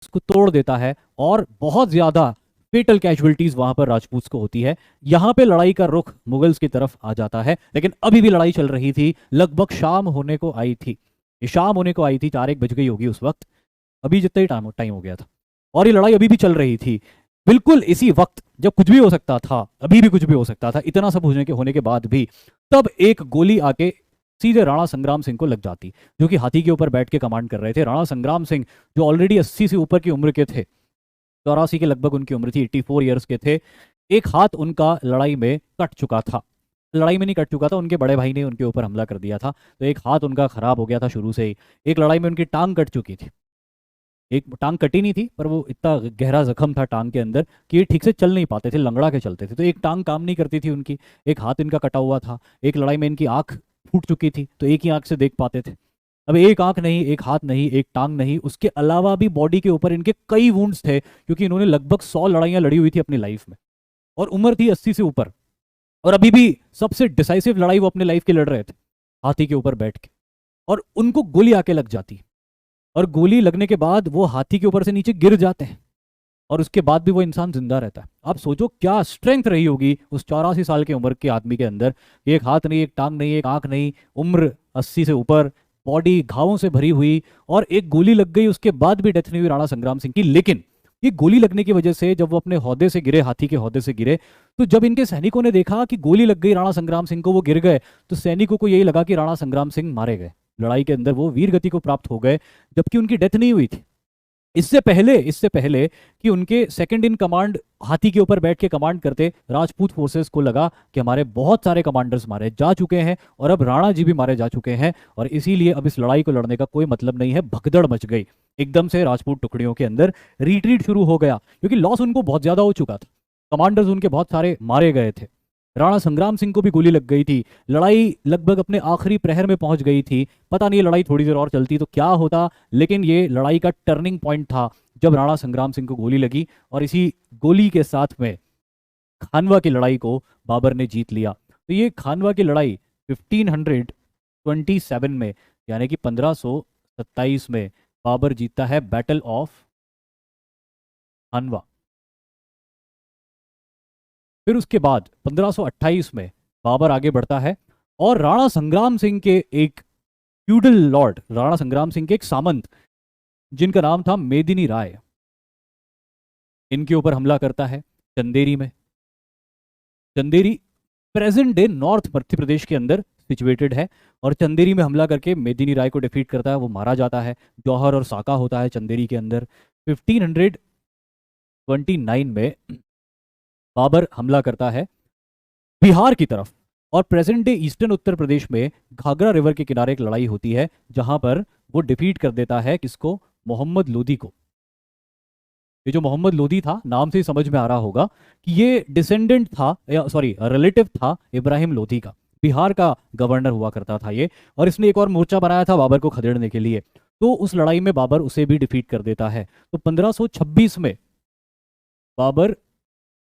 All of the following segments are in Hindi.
उसको तोड़ देता है और बहुत ज्यादा फेटल कैजुअलिटीज वहां पर राजपूत को होती है। यहां पे लड़ाई का रुख मुगल्स की तरफ आ जाता है, लेकिन अभी भी लड़ाई चल रही थी। लगभग शाम होने को आई थी, ये शाम होने को आई थी, 4-1 बज गई होगी उस वक्त, अभी जितना ही टाइम टाइम हो गया था, और ये लड़ाई अभी भी चल रही थी। बिल्कुल इसी वक्त जब कुछ भी हो सकता था, अभी भी कुछ भी हो सकता था, इतना सब होने के बाद भी, तब एक गोली आके सीधे राणा संग्राम सिंह को लग जाती, जो कि हाथी के ऊपर बैठ के कमांड कर रहे थे। राणा संग्राम सिंह जो ऑलरेडी 80 से ऊपर की उम्र के थे, 84 के लगभग उनकी उम्र थी, 84 ईयर्स के थे। एक हाथ उनका लड़ाई में कट चुका था, लड़ाई में नहीं कट चुका था, उनके बड़े भाई ने उनके ऊपर हमला कर दिया था, तो एक हाथ उनका खराब हो गया था शुरू से ही। एक लड़ाई में उनकी टांग कट चुकी थी, एक टांग कटी नहीं थी, पर वो इतना गहरा जख्म था टांग के अंदर कि ये ठीक से चल नहीं पाते थे, लंगड़ा के चलते थे, तो एक टांग काम नहीं करती थी उनकी, एक हाथ इनका कटा हुआ था। एक लड़ाई में इनकी आंख फूट चुकी थी, तो एक ही आंख से देख पाते थे। अब एक आंख नहीं, एक हाथ नहीं, एक टांग नहीं, उसके अलावा भी बॉडी के ऊपर इनके कई वुंड्स थे, क्योंकि इन्होंने लगभग 100 लड़ाइयां लड़ी हुई थी अपनी लाइफ में, और उम्र थी 80 से ऊपर। और अभी भी सबसे डिसाइसिव लड़ाई वो अपने लाइफ की लड़ रहे थे, हाथी के ऊपर बैठ के, और उनको गोली आके लग जाती, और गोली लगने के बाद वो हाथी के ऊपर से नीचे गिर जाते हैं, और उसके बाद भी वो इंसान जिंदा रहता है। आप सोचो क्या स्ट्रेंथ रही होगी उस 84 साल की उम्र के आदमी के अंदर। एक हाथ नहीं, एक टांग नहीं, एक आंख नहीं, उम्र 80 से ऊपर, बॉडी घावों से भरी हुई, और एक गोली लग गई, उसके बाद भी डेथ नहीं हुई राणा संग्राम सिंह की। लेकिन ये गोली लगने की वजह से जब वो अपने हौदे से गिरे, हाथी के हौदे से गिरे, तो जब इनके सैनिकों ने देखा कि गोली लग गई राणा संग्राम सिंह को, वो गिर गए, तो सैनिकों को यही लगा कि राणा संग्राम सिंह मारे गए, लड़ाई के अंदर वो वीर गति को प्राप्त हो गए, जबकि उनकी डेथ नहीं हुई थी। इससे पहले कि उनके सेकंड इन कमांड हाथी के ऊपर बैठ के कमांड करते राजपूत फोर्सेस को लगा कि हमारे बहुत सारे कमांडर्स मारे जा चुके हैं, और अब राणा जी भी मारे जा चुके हैं, और इसीलिए अब इस लड़ाई को लड़ने का कोई मतलब नहीं है। भगदड़ मच गई, एकदम से राजपूत टुकड़ियों के अंदर रिट्रीट शुरू हो गया, क्योंकि लॉस उनको बहुत ज्यादा हो चुका था, कमांडर्स उनके बहुत सारे मारे गए थे। राणा संग्राम सिंह को भी गोली लग गई थी, लड़ाई लगभग अपने आखिरी प्रहर में पहुंच गई थी। पता नहीं लड़ाई थोड़ी देर और चलती तो क्या होता, लेकिन ये लड़ाई का टर्निंग पॉइंट था जब राणा संग्राम सिंह को गोली लगी, और इसी गोली के साथ में खानवा की लड़ाई को बाबर ने जीत लिया। तो ये खानवा की लड़ाई 1527 में, यानी कि 1527 में बाबर जीतता है बैटल ऑफ खानवा। फिर उसके बाद 1528 में बाबर आगे बढ़ता है, और राणा संग्राम सिंह के एक फ्यूडल लॉर्ड, राणा संग्राम सिंह के एक सामंत, जिनका नाम था मेदिनी राय, इनके ऊपर हमला करता है चंदेरी में। Chanderi present day north Madhya Pradesh के अंदर सिचुएटेड है, और चंदेरी में हमला करके मेदिनी राय को डिफीट करता है, वो मारा जाता है। जौहर और साका होता है चंदेरी के अंदर। 1529 में बाबर हमला करता है बिहार की तरफ, और present day eastern Uttar Pradesh में घाघरा रिवर के किनारे एक लड़ाई होती है, जहां पर वो डिफीट कर देता है किसको, मोहम्मद लोदी को। ये जो मोहम्मद लोदी था, नाम से ही समझ में आ रहा होगा कि ये डिसेंडेंट था, या सॉरी रिलेटिव था इब्राहिम लोदी का, बिहार का गवर्नर हुआ करता था ये, और इसने एक और मोर्चा बनाया था बाबर को खदेड़ने के लिए, तो उस लड़ाई में बाबर उसे भी डिफीट कर देता है। तो 1526 में बाबर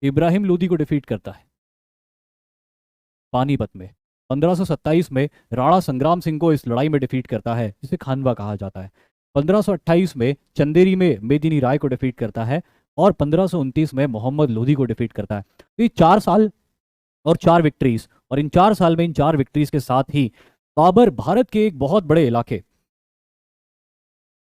इब्राहिम लोदी को डिफीट करता है पानीपत में। 1527 में राणा संग्राम सिंह को इस लड़ाई में डिफीट करता है, जिसे खानवा कहा जाता है। 1528 में चंदेरी में मेदिनी राय को डिफीट करता है, और 1529 में मोहम्मद लोधी को डिफीट करता है। तो ये 4 साल और 4 विक्ट्रीज, और इन 4 साल में इन 4 विक्ट्रीज के साथ ही बाबर भारत के एक बहुत बड़े इलाके,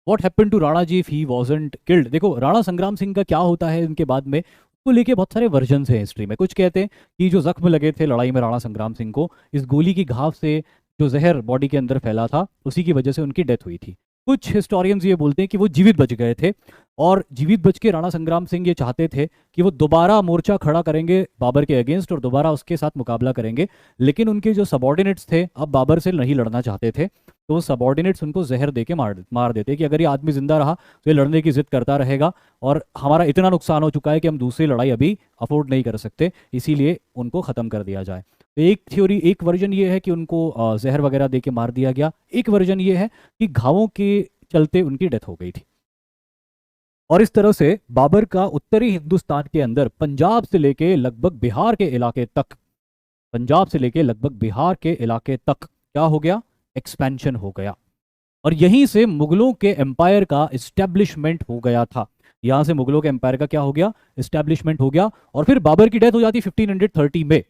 what happened to Rana ji if he wasn't killed, देखो राणा संग्राम सिंह का क्या होता है उनके बाद में, को लेके बहुत सारे वर्जन हैं हिस्ट्री में। कुछ कहते हैं कि जो जख्म लगे थे लड़ाई में राणा संग्राम सिंह को, इस गोली की घाव से जो जहर बॉडी के अंदर फैला था, उसी की वजह से उनकी डेथ हुई थी। कुछ हिस्टोरियंस ये बोलते हैं कि वो जीवित बच गए थे, और जीवित बच के राणा संग्राम सिंह ये चाहते थे कि वो दोबारा मोर्चा खड़ा करेंगे बाबर के अगेंस्ट, और दोबारा उसके साथ मुकाबला करेंगे, लेकिन उनके जो सबॉर्डिनेट्स थे अब बाबर से नहीं लड़ना चाहते थे, तो वो सबॉर्डिनेट्स उनको जहर दे के मार देते कि अगर ये आदमी जिंदा रहा तो ये लड़ने की जिद करता रहेगा, और हमारा इतना नुकसान हो चुका है कि हम दूसरी लड़ाई अभी अफोर्ड नहीं कर सकते, इसीलिए उनको ख़त्म कर दिया जाए। तो एक थ्योरी, एक वर्जन ये है कि उनको जहर वगैरह दे के मार दिया गया। एक वर्जन ये है कि घावों के चलते उनकी डेथ हो गई थी। और इस तरह से बाबर का उत्तरी हिंदुस्तान के अंदर पंजाब से लेके लगभग बिहार के इलाके तक, पंजाब से लेके लगभग बिहार के इलाके तक क्या हो गया, एक्सपेंशन हो गया। और यहीं से मुगलों के एम्पायर का इस्टेब्लिशमेंट हो गया था। यहां से मुगलों के एम्पायर का क्या हो गया, इस्टेब्लिशमेंट हो गया। और फिर बाबर की डेथ हो जाती 1530 में।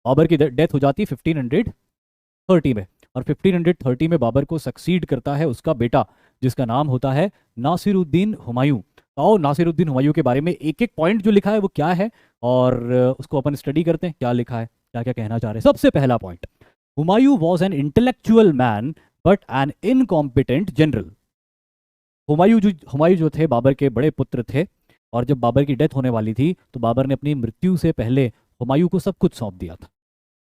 बाबर की डेथ हो जाती 1530 में। और 1530 में बाबर को सक्सीड करता है उसका बेटा, जिसका नाम होता है नासिरुद्दीन हुमायूं। आओ नासिरुद्दीन हुमायूं के बारे में एक एक पॉइंट जो लिखा है वो क्या है, और उसको अपन स्टडी करते हैं, क्या लिखा है, क्या क्या कहना चाह रहे हैं। सबसे पहला point, Humayun was an intellectual man but an incompetent general. Humayun जो थे बाबर के बड़े पुत्र थे, और जब बाबर की डेथ होने वाली थी तो बाबर ने अपनी मृत्यु से पहले हुमायूं को सब कुछ सौंप दिया था।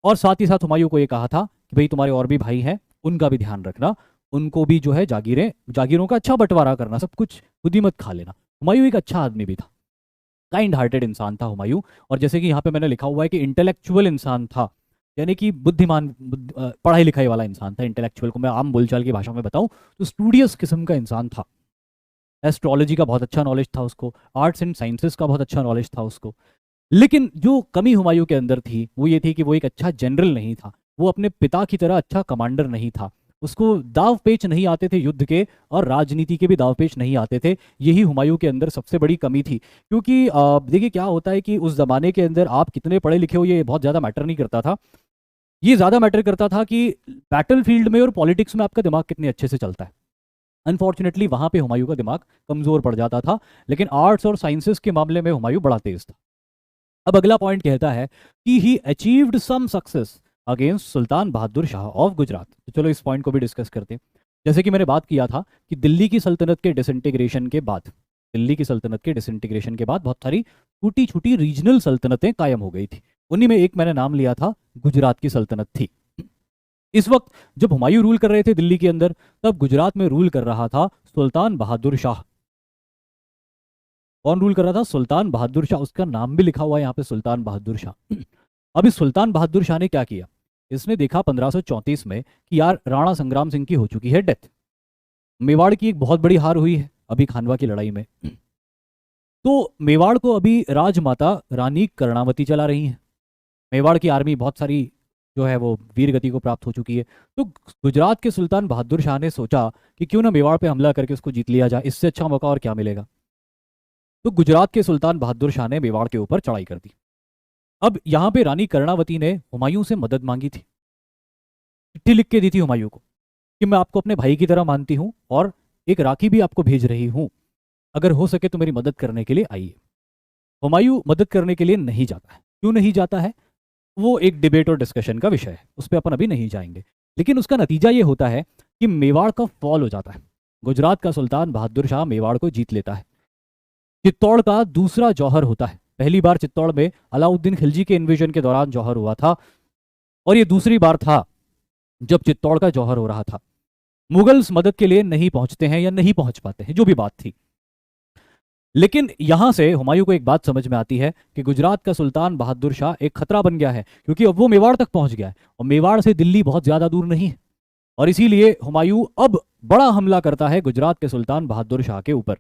और साथ ही साथ हुमायूं को ये कहा था कि भाई तुम्हारे और भी भाई हैं, उनका भी ध्यान रखना, उनको भी जो है जागीरों का अच्छा बंटवारा करना, सब कुछ खुद ही मत खा लेना। हुमायूं एक अच्छा आदमी भी था, काइंड हार्टेड इंसान था हुमायूं। और जैसे कि यहाँ पे मैंने लिखा हुआ है कि इंटेलेक्चुअल इंसान था, यानी कि बुद्धिमान, पढ़ाई लिखाई वाला इंसान था। इंटेलेक्चुअल को मैं आम बोलचाल की भाषा में बताऊं तो स्टूडियस किस्म का इंसान था। एस्ट्रोलॉजी का बहुत अच्छा नॉलेज था उसको, आर्ट्स एंड साइंसेस का बहुत अच्छा नॉलेज था उसको। लेकिन जो कमी हुमायूं के अंदर थी वो ये थी कि वो एक अच्छा जनरल नहीं था, वो अपने पिता की तरह अच्छा कमांडर नहीं था। उसको दाव पेच नहीं आते थे युद्ध के, और राजनीति के भी दाव पेच नहीं आते थे। यही हुमायूं के अंदर सबसे बड़ी कमी थी। क्योंकि देखिए क्या होता है कि उस जमाने के अंदर आप कितने पढ़े लिखे हो ये बहुत ज़्यादा मैटर नहीं करता था। ये ज़्यादा मैटर करता था कि बैटल फील्ड में और पॉलिटिक्स में आपका दिमाग कितने अच्छे से चलता है। अनफॉर्चुनेटली वहां पे हुमायूं का दिमाग कमजोर पड़ जाता था, लेकिन आर्ट्स और साइंसेस के मामले में हुमायूं बड़ा तेज था। अब अगला पॉइंट कहता है कि he achieved some success against Sultan Bahadur Shah of Gujarat. तो चलो इस पॉइंट को भी डिस्कस करते हैं। जैसे कि मैंने बात किया था कि दिल्ली की सल्तनत के डिसइंटीग्रेशन के बाद, बहुत सारी छोटी छोटी रीजनल सल्तनतें कायम हो गई थी। उन्हीं में एक मैंने नाम लिया था, गुजरात की सल्तनत थी। इस वक्त जब हुमायूं रूल कर रहे थे दिल्ली के अंदर, तब गुजरात में रूल कर रहा था सुल्तान बहादुर शाह। कौन रूल कर रहा था, सुल्तान बहादुर शाह। उसका नाम भी लिखा हुआ है यहाँ पे, सुल्तान बहादुर शाह। अभी सुल्तान बहादुर शाह ने क्या किया, इसने देखा 1534 में कि यार राणा संग्राम सिंह की हो चुकी है डेथ, मेवाड़ की एक बहुत बड़ी हार हुई है अभी खानवा की लड़ाई में, तो मेवाड़ को अभी राजमाता रानी कर्णावती चला रही है। मेवाड़ की आर्मी बहुत सारी जो है वो वीर गति को प्राप्त हो चुकी है। तो गुजरात के सुल्तान बहादुर शाह ने सोचा कि क्यों ना मेवाड़ पे हमला करके उसको जीत लिया जाए, इससे अच्छा मौका और क्या मिलेगा। तो गुजरात के सुल्तान बहादुर शाह ने मेवाड़ के ऊपर चढ़ाई कर दी। अब यहां पे रानी कर्णावती ने हुमायूं से मदद मांगी थी, चिट्ठी लिख के दी थी हुमायूं को कि मैं आपको अपने भाई की तरह मानती हूं और एक राखी भी आपको भेज रही हूं, अगर हो सके तो मेरी मदद करने के लिए आइए। हुमायूं मदद करने के लिए नहीं जाता है। क्यों नहीं जाता है, वो एक डिबेट और डिस्कशन का विषय है, उस पर अपन अभी नहीं जाएंगे। लेकिन उसका नतीजा ये होता है कि मेवाड़ का फॉल हो जाता है। गुजरात का सुल्तान बहादुर शाह मेवाड़ को जीत लेता है। चित्तौड़ का दूसरा जौहर होता है। पहली बार चित्तौड़ में अलाउद्दीन खिलजी के इन्वेजन के दौरान जौहर हुआ था, और ये दूसरी बार था जब चित्तौड़ का जौहर हो रहा था। मुगल्स मदद के लिए नहीं पहुंचते हैं या नहीं पहुंच पाते हैं, जो भी बात थी। लेकिन यहां से हुमायूं को एक बात समझ में आती है कि गुजरात का सुल्तान बहादुर शाह एक खतरा बन गया है, क्योंकि अब वो मेवाड़ तक पहुंच गया है, और मेवाड़ से दिल्ली बहुत ज्यादा दूर नहीं है। और इसीलिए हुमायूं अब बड़ा हमला करता है गुजरात के सुल्तान बहादुर शाह के ऊपर।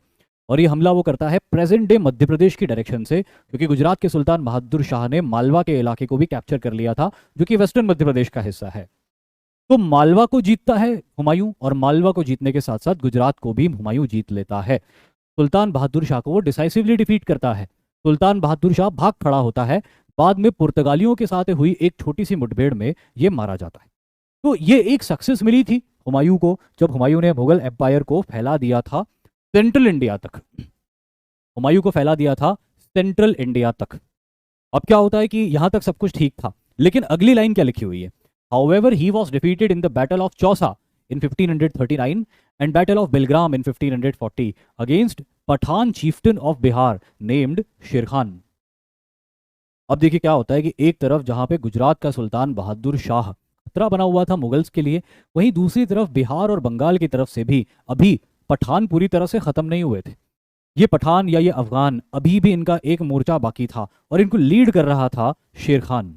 और ये हमला वो करता है प्रेजेंट डे मध्य प्रदेश की डायरेक्शन से, क्योंकि गुजरात के सुल्तान बहादुर शाह ने मालवा के इलाके को भी कैप्चर कर लिया था, जो कि वेस्टर्न मध्य प्रदेश का हिस्सा है। तो मालवा को जीतता है हुमायूं, और मालवा को जीतने के साथ साथ गुजरात को भी हुमायूं जीत लेता है। सुल्तान बहादुर शाह को वो डिसाइसिवली डिफीट करता है। सुल्तान बहादुर शाह भाग खड़ा होता है। बाद में पुर्तगालियों के साथ हुई एक छोटी सी मुठभेड़ में ये मारा जाता है। तो ये एक सक्सेस मिली थी हुमायूं को, जब हुमायूं ने मुगल एम्पायर को फैला दिया था सेंट्रल इंडिया तक। हुमायूं को फैला दिया था सेंट्रल इंडिया तक। अब क्या होता है कि यहां तक सब कुछ ठीक था, लेकिन अगली लाइन क्या लिखी हुई है, however he was defeated in the battle of Chausa in 1539 and battle of Belgram in 1540 against Pathan chieftain of Bihar named शेर खान। अब देखिए क्या होता है कि एक तरफ जहां पे गुजरात का सुल्तान बहादुर शाह खतरा बना हुआ था मुगल्स के लिए, वहीं दूसरी तरफ बिहार और बंगाल की तरफ से भी अभी पठान पूरी तरह से खत्म नहीं हुए थे। ये पठान या ये अफगान, अभी भी इनका एक मोर्चा बाकी था, और इनको लीड कर रहा था शेर खान।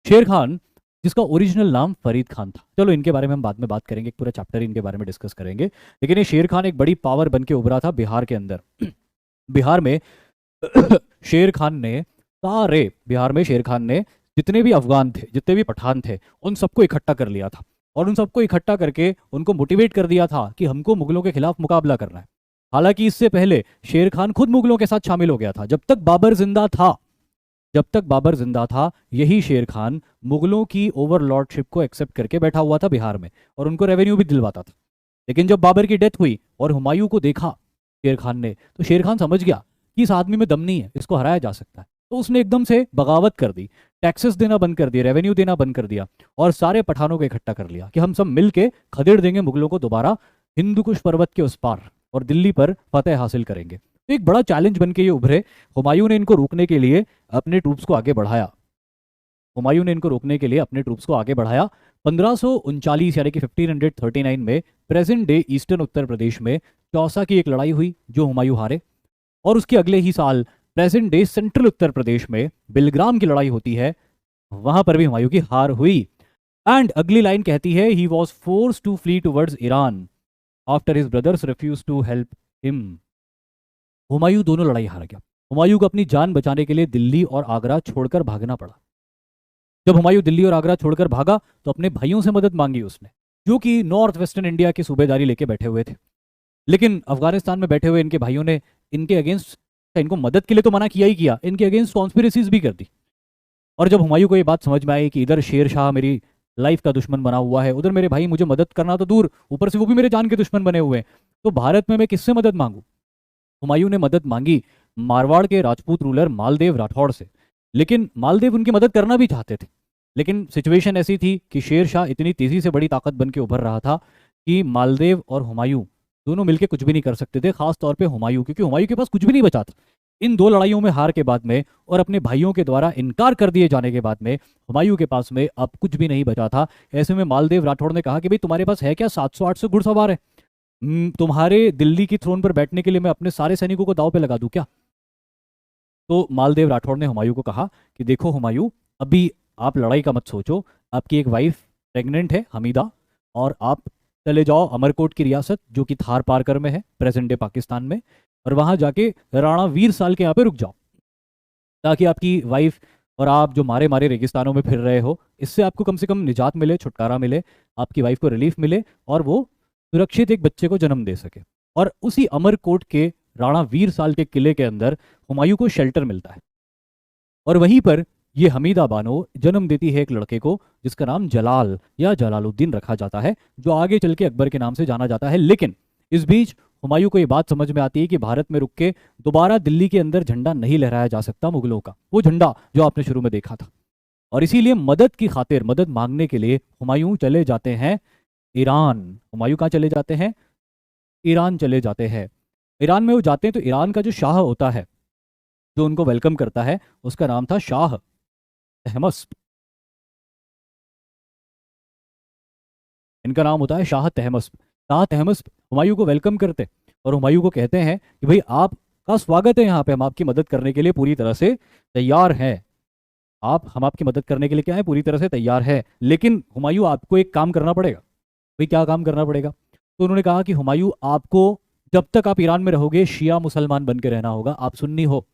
शेर खान जिसका ओरिजिनल नाम फरीद खान था। चलो इनके बारे में हम बाद में बात करेंगे, एक पूरा चैप्टर इनके बारे में डिस्कस करेंगे। लेकिन ये शेर खान एक बड़ी पावर बन के उभरा था बिहार के अंदर। बिहार में शेर खान ने बिहार में शेर खान ने जितने भी अफगान थे, जितने भी पठान थे, उन सबको इकट्ठा कर लिया था, और उन सबको इकट्ठा करके उनको मोटिवेट कर दिया था कि हमको मुगलों के खिलाफ मुकाबला करना है। हालांकि इससे पहले शेर खान खुद मुगलों के साथ शामिल हो गया था। जब तक बाबर जिंदा था यही शेर खान मुगलों की ओवरलॉर्डशिप को एक्सेप्ट करके बैठा हुआ था बिहार में, और उनको रेवेन्यू भी दिलवाता था। लेकिन जब बाबर की डेथ हुई और हुमायूं को देखा शेर खान ने, तो शेर खान समझ गया कि इस आदमी में दम नहीं है, इसको हराया जा सकता है। तो उसने एकदम से बगावत कर दी, टैक्सेस देना बंद कर दिया, रेवेन्यू देना बंद कर दिया, और सारे पठानों को इकट्ठा कर लिया कि हम सब मिलके खदेड़ देंगे मुगलों को दोबारा हिंदू कुश पर्वत के उस पार, और दिल्ली पर फतेह हासिल करेंगे। तो एक बड़ा चैलेंज बन के ये उभरे। हुमायूं ने इनको रोकने के लिए अपने ट्रूप्स को आगे बढ़ाया। 1539 यानी कि 1539 में present day eastern Uttar Pradesh में चौसा की एक लड़ाई हुई जो हुमायूं हारे, और उसके अगले ही साल present day central Uttar Pradesh में बिलग्राम की लड़ाई होती है, वहां पर भी हुमायूं की हार हुई। एंड अगली लाइन कहती है, he was force to flee towards Iran after his brothers refuse to help him. Humayun दोनों लड़ाई हार गया। हुमायूं को अपनी जान बचाने के लिए दिल्ली और आगरा छोड़कर भागना पड़ा। जब हुमायूं दिल्ली और आगरा छोड़कर भागा तो अपने भाइयों से मदद मांगी उसने, जो कि नॉर्थ वेस्टर्न इंडिया की सूबेदारी लेके बैठे हुए थे। लेकिन अफगानिस्तान में बैठे हुए इनके भाइयों ने इनके अगेंस्ट, इनको मदद के लिए तो मना किया ही किया, इनके अगेंस्ट कॉन्स्पिरेसीज भी कर दी। और जब हुमायूं को ये बात समझ में आई कि इधर शेर शाह मेरी लाइफ का दुश्मन बना हुआ है, उधर मेरे भाई मुझे मदद करना तो दूर, ऊपर से वो भी मेरे जान के दुश्मन बने हुए हैं, तो भारत में मैं किससे मदद मांगू? हुमायूं ने मदद मांगी मारवाड़ के राजपूत रूलर मालदेव राठौड़ से। लेकिन मालदेव उनकी मदद करना भी चाहते थे, लेकिन सिचुएशन ऐसी थी कि शेर शाह इतनी तेजी से बड़ी ताकत बन के उभर रहा था कि मालदेव और हुमायूं दोनों मिलकर कुछ भी नहीं कर सकते थे, खास तौर पे हुमायूं, क्योंकि हुमायूं के पास कुछ भी नहीं बचा था। इन दो लड़ाइयों में हार के बाद में और अपने भाइयों के द्वारा इनकार कर दिए जाने के बाद में हुमायूं के पास में अब कुछ भी नहीं बचा था। ऐसे में मालदेव राठौड़ ने कहा कि भाई तुम्हारे पास है क्या, 700-800 घुड़सवार है, तुम्हारे दिल्ली की थ्रोन पर बैठने के लिए मैं अपने सारे सैनिकों को दांव पे लगा दूं क्या? तो मालदेव राठौड़ ने हुमायूं को कहा कि देखो हुमायूं, अभी आप लड़ाई का मत सोचो, आपकी एक वाइफ प्रेग्नेंट है हमीदा, और आप चले जाओ अमरकोट की रियासत जो कि थार पारकर में है प्रेजेंट डे पाकिस्तान में, और वहां जाके राणा वीर साल के यहाँ पे रुक जाओ, ताकि आपकी वाइफ और आप जो मारे मारे रेगिस्तानों में फिर रहे हो, इससे आपको कम से कम निजात मिले, छुटकारा मिले, आपकी वाइफ को रिलीफ मिले, और वो सुरक्षित एक बच्चे को जन्म दे सके। और उसी अमरकोट के राणा वीर साल के किले के अंदर हुमायूं को शेल्टर मिलता है, और वहीं पर ये हमीदा बानो जन्म देती है एक लड़के को जिसका नाम जलाल या जलालुद्दीन रखा जाता है, जो आगे चल के अकबर के नाम से जाना जाता है। लेकिन इस बीच हुमायूं को ये बात समझ में आती है कि भारत में रुक के दोबारा दिल्ली के अंदर झंडा नहीं लहराया जा सकता मुगलों का, वो झंडा जो आपने शुरू में देखा था। और इसीलिए मदद की खातिर, मदद मांगने के लिए हुमायूं चले जाते हैं ईरान। हुमायूं कहाँ चले जाते हैं? ईरान चले जाते हैं। ईरान में वो जाते हैं तो ईरान का जो शाह होता है, जो उनको वेलकम करता है, उसका नाम था शाह तहमस्प। इनका नाम होता है शाह तहमस्प। शाह तहमस्प हुमायूं को वेलकम करते और हुमायूं को कहते हैं कि भाई आपका स्वागत है यहाँ पे, हम आपकी मदद करने के लिए पूरी तरह से तैयार हैं। हम आपकी मदद करने के लिए क्या है, पूरी तरह से तैयार है, लेकिन हुमायूं आपको एक काम करना पड़ेगा। भाई क्या काम करना पड़ेगा? तो उन्होंने कहा कि हुमायूं आपको, जब तक आप ईरान में रहोगे, शिया मुसलमान बन के रहना होगा। आप सुन्नी हो,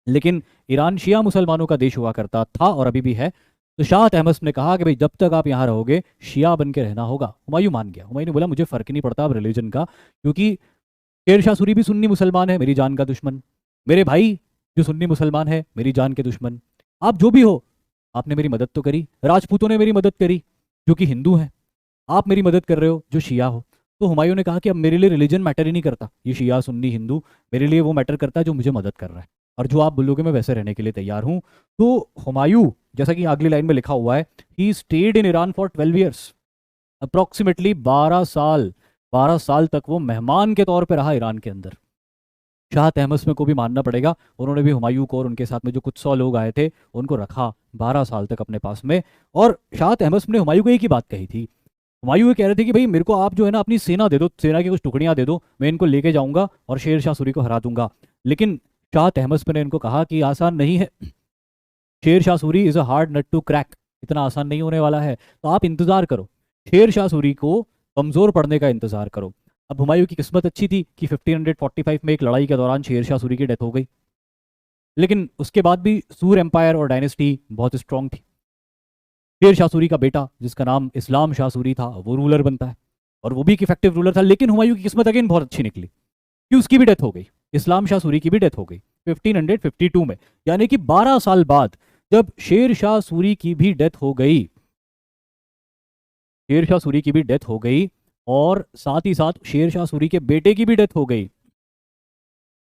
लेकिन ईरान शिया मुसलमानों का देश हुआ करता था और अभी भी है। तो शाह तहमस्प ने कहा कि भाई जब तक आप यहाँ रहोगे शिया बन के रहना होगा। हुमायूं मान गया। हुमायूं ने बोला मुझे फर्क नहीं पड़ता अब रिलीजन का, क्योंकि शेर शाह सूरी भी सुन्नी मुसलमान है, मेरी जान का दुश्मन, मेरे भाई जो सुन्नी मुसलमान है मेरी जान के दुश्मन, आप जो भी हो, आपने मेरी मदद तो करी, राजपूतों ने मेरी मदद करी जो कि हिंदू हैं, आप मेरी मदद कर रहे हो जो शिया हो। तो हुमायूं ने कहा कि अब मेरे लिए रिलीजन मैटर ही नहीं करता, ये शिया सुन्नी हिंदू, मेरे लिए वो मैटर करता है जो मुझे मदद कर रहा है, और जो आप बोलोगे मैं वैसे रहने के लिए तैयार हूं। तो हुमायूं, जैसा कि अगली लाइन में लिखा हुआ है, he stayed in Iran for 12 years, approximately 12 साल तक वो मेहमान के तौर पे रहा ईरान के अंदर। शाह तहमस्प को भी मानना पड़ेगा, उन्होंने भी हुमायूं को और उनके साथ में जो कुछ 100 लोग आए थे उनको रखा 12 साल तक अपने पास में। और शाह तहमस्प ने हुमायूं को एक ही बात कही थी। हुमायूं ये कह रहे थे कि भाई मेरे को आप जो है ना अपनी सेना दे दो, सेना की कुछ टुकड़ियां दे दो, मैं इनको लेके जाऊंगा और शेर शाह सूरी को हरा दूंगा। लेकिन शाह तहमस्प ने इनको कहा कि आसान नहीं है, Sher Shah Suri is a hard nut to crack, इतना आसान नहीं होने वाला है, तो आप इंतजार करो, शेर शाह सूरी को कमजोर पड़ने का इंतजार करो। अब हुमायूं की किस्मत अच्छी थी कि 1545 में एक लड़ाई के दौरान शेर शाह सूरी की डेथ हो गई, लेकिन उसके बाद भी सूर एम्पायर और डायनेस्टी बहुत स्ट्रांग थी। शेर शाह सूरी का बेटा जिसका नाम इस्लाम शाह सूरी था वो रूलर बनता है, और वो भी एक इफेक्टिव रूलर था। लेकिन हुमायूं की किस्मत अगेन बहुत अच्छी निकली कि उसकी भी डेथ हो गई, इस्लाम शाह सूरी की भी डेथ हो गई 1552 में। यानी कि 12 साल बाद जब शेर शाह सूरी की भी डेथ हो गई, शेर शाह सूरी की भी डेथ हो गई, और साथ ही साथ शेर शाह सूरी के बेटे की भी डेथ हो गई,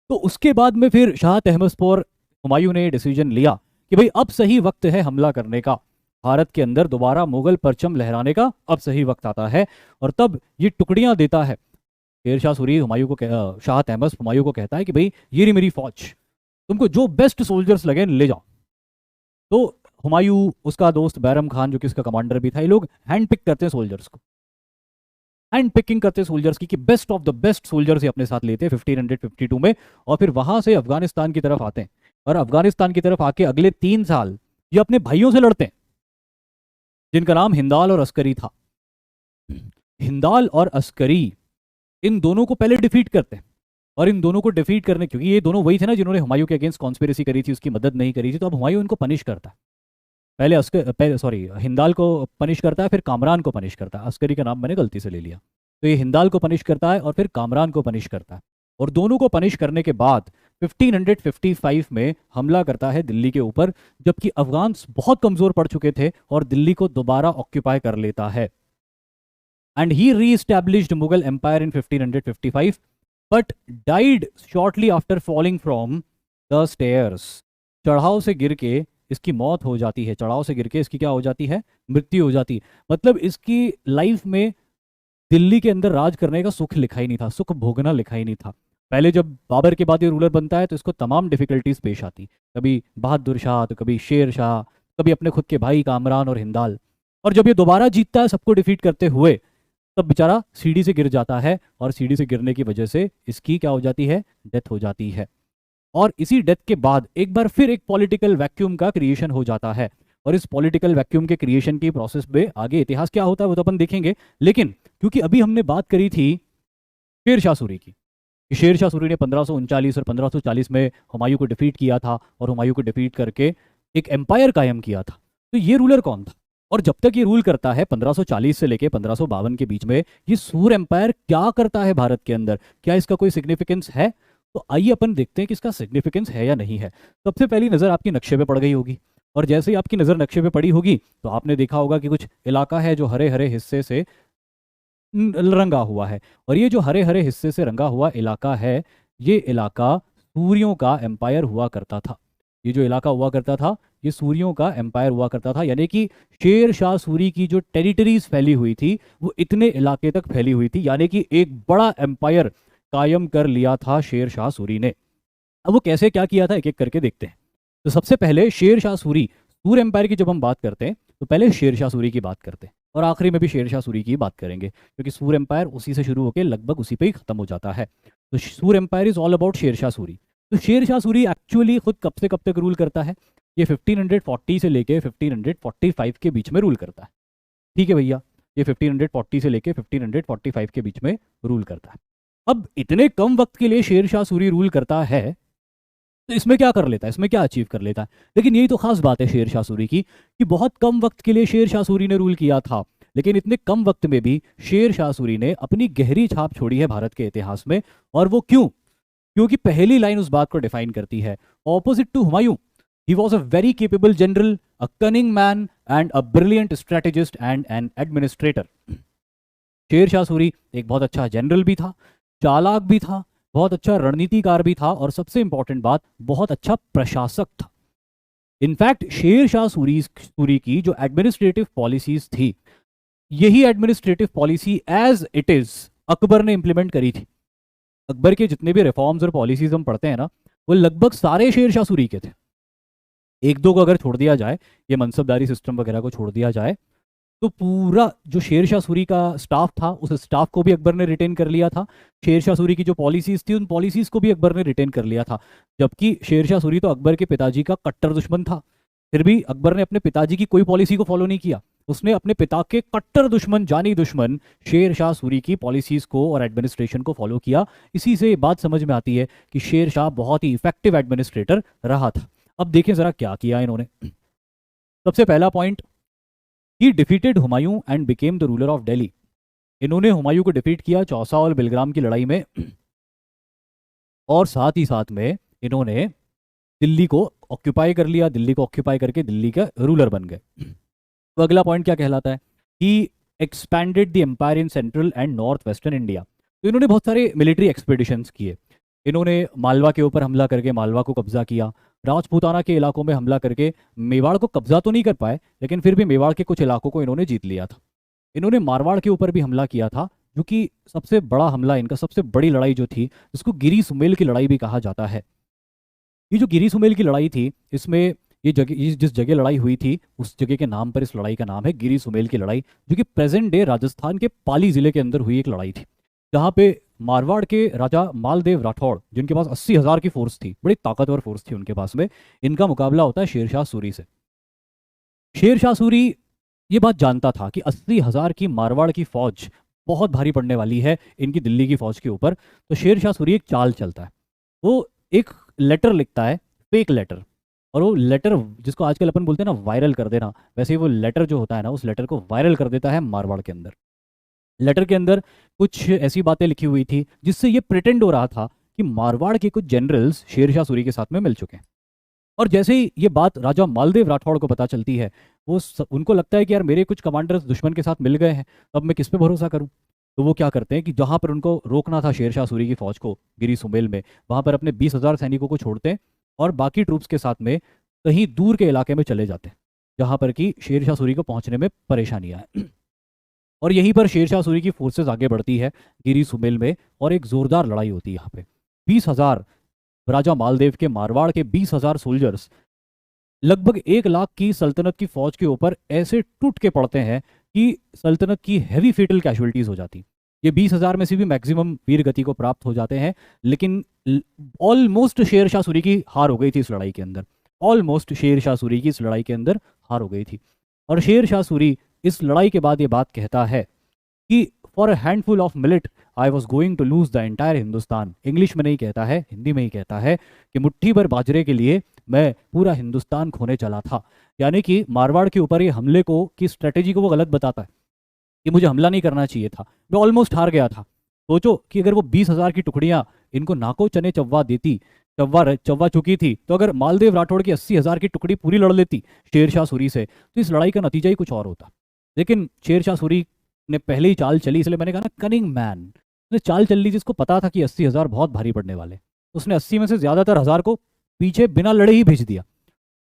तो उसके बाद में फिर शाह तहमस्पोर हुमायूं ने डिसीजन लिया कि भाई अब सही वक्त है हमला करने का, भारत के अंदर दोबारा मुगल परचम लहराने का अब सही वक्त आता है। और तब ये टुकड़ियां देता है शेर शाह सूरी हुमायूं को, शाह तहमस हुमायूं को कहता है कि भाई ये रही मेरी फौज, तुमको जो बेस्ट सोल्जर्स लगे ले जाओ। तो हुमायूं, उसका दोस्त बैरम खान जो कि इसका कमांडर भी था, ये लोग हैंड पिक करते हैं सोल्जर्स को, हैंड पिकिंग करते सोल्जर्स की कि best of the best soldiers ही अपने साथ लेते हैं 1552 में, और फिर वहां से अफगानिस्तान की तरफ आते हैं। और अफगानिस्तान की तरफ आके अगले 3 साल ये अपने भाइयों से लड़ते हैं जिनका नाम हिंदाल और अस्करी था। हिंदाल और अस्करी इन दोनों को पहले डिफीट करते हैं, और इन दोनों को डिफीट करने, क्योंकि ये दोनों वही थे ना जिन्होंने हुमायूं के अगेंस्ट कॉन्स्पिरेसी करी थी, उसकी मदद नहीं करी थी, तो अब हुमायूं इनको पनिश करता है। पहले सॉरी हिंदाल को पनिश करता है, फिर कामरान को पनिश करता है। अस्करी का नाम मैंने गलती से ले लिया। तो ये हिंदाल को पनिश करता है और फिर कामरान को पनिश करता है, और दोनों को पनिश करने के बाद 1555 में हमला करता है दिल्ली के ऊपर, जबकि अफगान बहुत कमजोर पड़ चुके थे, और दिल्ली को दोबारा ऑक्यूपाई कर लेता है। And he reestablished Mughal empire in 1555 but died shortly after falling from the stairs. चढ़ाव से गिर के इसकी मौत हो जाती है, चढ़ाव से गिर के इसकी क्या हो जाती है, मृत्यु हो जाती है। मतलब इसकी लाइफ में दिल्ली के अंदर राज करने का सुख लिखा ही नहीं था, सुख भोगना लिखा ही नहीं था। पहले जब बाबर के बाद ये रूलर बनता है तो इसको तमाम डिफिकल्टीज पेश आती, कभी बहादुर शाह, तो कभी शेर शाह, कभी अपने खुद के भाई कामरान और हिंदाल। और जब ये दोबारा जीतता है सबको डिफीट करते हुए, तब बेचारा सीढ़ी से गिर जाता है, और सीढ़ी से गिरने की वजह से इसकी क्या हो जाती है, डेथ हो जाती है। और इसी डेथ के बाद एक बार फिर एक पॉलिटिकल वैक्यूम का क्रिएशन हो जाता है, और इस पॉलिटिकल वैक्यूम के क्रिएशन की प्रोसेस में आगे इतिहास क्या होता है वो तो अपन देखेंगे। लेकिन क्योंकि अभी हमने बात करी थी शेर शाह सूरी की, कि शेर शाह सूरी ने 1539 और 1540 में हुमायूं को डिफीट किया था, और हुमायूं को डिफीट करके एक एम्पायर कायम किया था, तो ये रूलर कौन था, और जब तक ये रूल करता है 1540 से लेके 1552 के बीच में, ये सूर एम्पायर क्या करता है भारत के अंदर, क्या इसका कोई सिग्निफिकेंस है? तो आइए अपन देखते हैं कि इसका सिग्निफिकेंस है या नहीं है। सबसे पहली नज़र आपकी नक्शे पे पड़ गई होगी, और जैसे ही आपकी नज़र नक्शे पे पड़ी होगी तो आपने देखा होगा कि कुछ इलाका है जो हरे हरे हिस्से से रंगा हुआ है, और ये जो हरे हरे हिस्से से रंगा हुआ इलाका है, ये इलाका सूरियों का एम्पायर हुआ करता था। ये जो इलाका हुआ करता था ये सूरियों का एम्पायर हुआ करता था, यानी कि शेर शाह सूरी की जो टेरिटरीज फैली हुई थी वो इतने इलाके तक फैली हुई थी, यानी कि एक बड़ा एम्पायर कायम कर लिया था शेर शाह सूरी ने। अब वो कैसे क्या किया था एक एक करके देखते हैं। तो सबसे पहले शेर शाह सूरी, सूर एम्पायर की जब हम बात करते हैं तो पहले शेर शाह सूरी की बात करते हैं, और आखिरी में भी शेर शाह सूरी की बात करेंगे, क्योंकि सूर एम्पायर उसी से शुरू होकर लगभग उसी पे ही खत्म हो जाता है। तो सूर एम्पायर इज ऑल अबाउट शेर शाह सूरी। तो शेर शाह सूरी एक्चुअली खुद कब से कब तक रूल करता है, ये 1540 से लेके 1545 के बीच में रूल करता है। ठीक है भैया, ये 1540 से लेके 1545 के बीच में रूल करता है। अब इतने कम वक्त के लिए शेर शाह सूरी रूल करता है, तो इसमें क्या कर लेता है, इसमें क्या अचीव कर लेता है? लेकिन यही तो खास बात है शेर शाह सूरी की, कि बहुत कम वक्त के लिए शेर शाह सूरी ने रूल किया था, लेकिन इतने कम वक्त में भी शेर शाह सूरी ने अपनी गहरी छाप छोड़ी है भारत के इतिहास में। और वो क्यों? क्योंकि पहली लाइन उस बात को डिफाइन करती है, opposite to Humayun he was a very capable general, a cunning man and a brilliant strategist and an administrator. Sher Shah Suri एक बहुत अच्छा जनरल भी था, चालाक भी था, बहुत अच्छा रणनीतिकार भी था, और सबसे इंपॉर्टेंट बात, बहुत अच्छा प्रशासक था। इनफैक्ट शेर शाह सूरी की जो एडमिनिस्ट्रेटिव पॉलिसीज थी, यही administrative policy as it is Akbar ने इंप्लीमेंट करी थी। अकबर के जितने भी रिफॉर्म्स और पॉलिसीज हम पढ़ते हैं ना, वो लगभग सारे शेर शाह सूरी के थे। एक दो को अगर छोड़ दिया जाए, ये मनसबदारी सिस्टम वगैरह को छोड़ दिया जाए, तो पूरा जो शेर शाह सूरी का स्टाफ था उस स्टाफ को भी अकबर ने रिटेन कर लिया था। शेर शाह सूरी की जो पॉलिसीज थी उन पॉलिसीज को भी अकबर ने रिटेन कर लिया था। जबकि शेर शाह सूरी तो अकबर के पिताजी का कट्टर दुश्मन था, फिर भी अकबर ने अपने पिताजी की कोई पॉलिसी को फॉलो नहीं किया। उसने अपने पिता के कट्टर दुश्मन, जानी दुश्मन शेर शाह सूरी की पॉलिसीज को और एडमिनिस्ट्रेशन को फॉलो किया। इसी से ये बात समझ में आती है कि शेर शाह बहुत ही इफेक्टिव एडमिनिस्ट्रेटर रहा था। अब देखें जरा क्या किया इन्होंने। सबसे पहला point, he defeated Humayun and became the ruler of Delhi. इन्होंने हुमायूं को डिफीट किया चौसा और बेलग्राम की लड़ाई में, और साथ ही साथ में इन्होंने दिल्ली को ऑक्यूपाई कर लिया, दिल्ली को ऑक्यूपाई करके दिल्ली का रूलर बन गए। तो अगला पॉइंट क्या कहलाता है? He expanded the empire in central and north western India. तो इन्होंने बहुत सारे मिलिट्री एक्सपेडिशंस किए। इन्होंने मालवा के ऊपर हमला करके मालवा को कब्जा किया, राजपूताना के इलाकों में हमला करके मेवाड़ को कब्जा तो नहीं कर पाए, लेकिन फिर भी मेवाड़ के कुछ इलाकों को इन्होंने जीत लिया था। इन्होंने मारवाड़ के ऊपर भी हमला किया था, जो कि सबसे बड़ा हमला, इनका सबसे बड़ी लड़ाई जो थी, जिसको गिरी सुमेल की लड़ाई भी कहा जाता है। ये जो गिरी सुमेल की लड़ाई थी, इसमें ये जिस जगह लड़ाई हुई थी, उस जगह के नाम पर इस लड़ाई का नाम है गिरी सुमेल की लड़ाई, जो कि प्रेजेंट डे राजस्थान के पाली जिले के अंदर हुई एक लड़ाई थी, जहाँ पे मारवाड़ के राजा मालदेव राठौड़, जिनके पास 80,000 की फोर्स थी, बड़ी ताकतवर फोर्स थी उनके पास में, इनका मुकाबला होता है शेरशाह सूरी से। शेरशाह सूरी ये बात जानता था कि 80,000 की मारवाड़ की फौज बहुत भारी पड़ने वाली है इनकी दिल्ली की फौज के ऊपर। तो शेरशाह सूरी एक चाल चलता है, वो एक लेटर लिखता है, फेक लेटर, और वो लेटर जिसको आजकल अपन बोलते हैं ना वायरल कर देना, वैसे ही वो लेटर जो होता है ना, उस लेटर को वायरल कर देता है मारवाड़ के अंदर। लेटर के अंदर कुछ ऐसी बातें लिखी हुई थी जिससे ये प्रिटेंड हो रहा था कि मारवाड़ के कुछ जनरल्स शेरशाह सूरी के साथ में मिल चुके हैं। और जैसे ही ये बात राजा मालदेव राठौड़ को पता चलती है, उनको लगता है कि यार मेरे कुछ कमांडर्स दुश्मन के साथ मिल गए हैं, तो अब मैं किस पे भरोसा करूं। तो वो क्या करते हैं कि जहां पर उनको रोकना था शेरशाह सूरी की फौज को गिरी सुमेल में, वहां पर अपने 20,000 सैनिकों को छोड़ते हैं और बाकी ट्रूप्स के साथ में कहीं दूर के इलाके में चले जाते हैं, जहां पर कि शेरशाह सूरी को पहुंचने में परेशानी आए। और यहीं पर शेरशाह सूरी की फोर्सेस आगे बढ़ती है गिरी सुमेल में, और एक जोरदार लड़ाई होती है यहाँ पे। 20,000 राजा मालदेव के मारवाड़ के 20,000 सोल्जर्स लगभग 1 लाख की सल्तनत की फौज के ऊपर ऐसे टूट के पड़ते हैं कि सल्तनत की हैवी फेटल कैजुअलिटीज हो जाती। ये 20,000 में से भी मैक्सिमम वीर गति को प्राप्त हो जाते हैं, लेकिन ऑलमोस्ट शेरशाह सूरी की हार हो गई थी इस लड़ाई के अंदर। ऑलमोस्ट शेरशाह सूरी की इस लड़ाई के अंदर हार हो गई थी। और शेरशाह सूरी इस लड़ाई के बाद ये बात कहता है कि for a handful of millet I was going to lose the entire Hindustan. English में नहीं कहता है, हिंदी में ही कहता है कि मुट्ठी भर बाजरे के लिए मैं पूरा हिंदुस्तान खोने चला था। यानी कि मारवाड़ के ऊपर ये हमले को की स्ट्रेटेजी को वो गलत बताता है कि मुझे हमला नहीं करना चाहिए था, मैं ऑलमोस्ट हार गया था। सोचो कि अगर वो 20,000 की टुकड़ियां इनको नाको चने चव्वा देती, चव्वा चुकी थी, तो अगर मालदेव राठौड़ की 80,000 की टुकड़ी पूरी लड़ लेती शेरशाह सूरी से, तो इस लड़ाई का नतीजा ही कुछ और होता। लेकिन शेरशाह सूरी ने पहले ही चाल चली, इसलिए मैंने कहा ना कनिंग मैन, उसने चाल चल ली जिसको पता था कि 80,000 बहुत भारी पड़ने वाले। उसने 80 में से ज्यादातर हजार को पीछे बिना लड़े ही भेज दिया,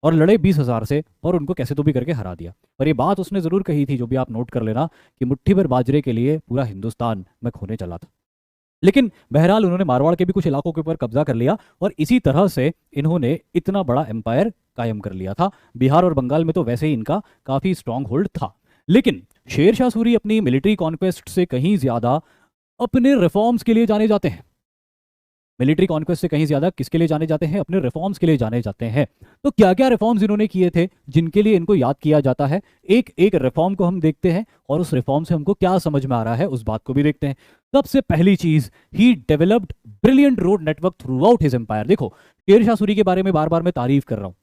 और लड़े 20,000 से, और उनको कैसे तो भी करके हरा दिया। पर ये बात उसने जरूर कही थी, जो भी आप नोट कर लेना, कि मुट्ठी भर बाजरे के लिए पूरा हिंदुस्तान मैं खोने चला था। लेकिन बहरहाल उन्होंने मारवाड़ के भी कुछ इलाकों के ऊपर कब्जा कर लिया, और इसी तरह से इन्होंने इतना बड़ा एम्पायर कायम कर लिया था। बिहार और बंगाल में तो वैसे ही इनका काफी स्ट्रांग होल्ड था। लेकिन शेरशाह सूरी अपनी मिलिट्री कॉन्क्वेस्ट से कहीं ज्यादा अपने रिफॉर्म्स के लिए जाने जाते हैं। मिलिट्री कॉन्क्वेस्ट से कहीं ज्यादा किसके लिए जाने जाते हैं? अपने रिफॉर्म्स के लिए जाने जाते हैं। तो क्या क्या रिफॉर्म्स इन्होंने किए थे जिनके लिए इनको याद किया जाता है? एक एक रिफॉर्म को हम देखते हैं, और उस रिफॉर्म से हमको क्या समझ में आ रहा है उस बात को भी देखते हैं। सबसे पहली चीज, he developed brilliant road network throughout his empire. देखो, शेरशाह सूरी के बारे में बार बार मैं तारीफ कर रहा हूँ,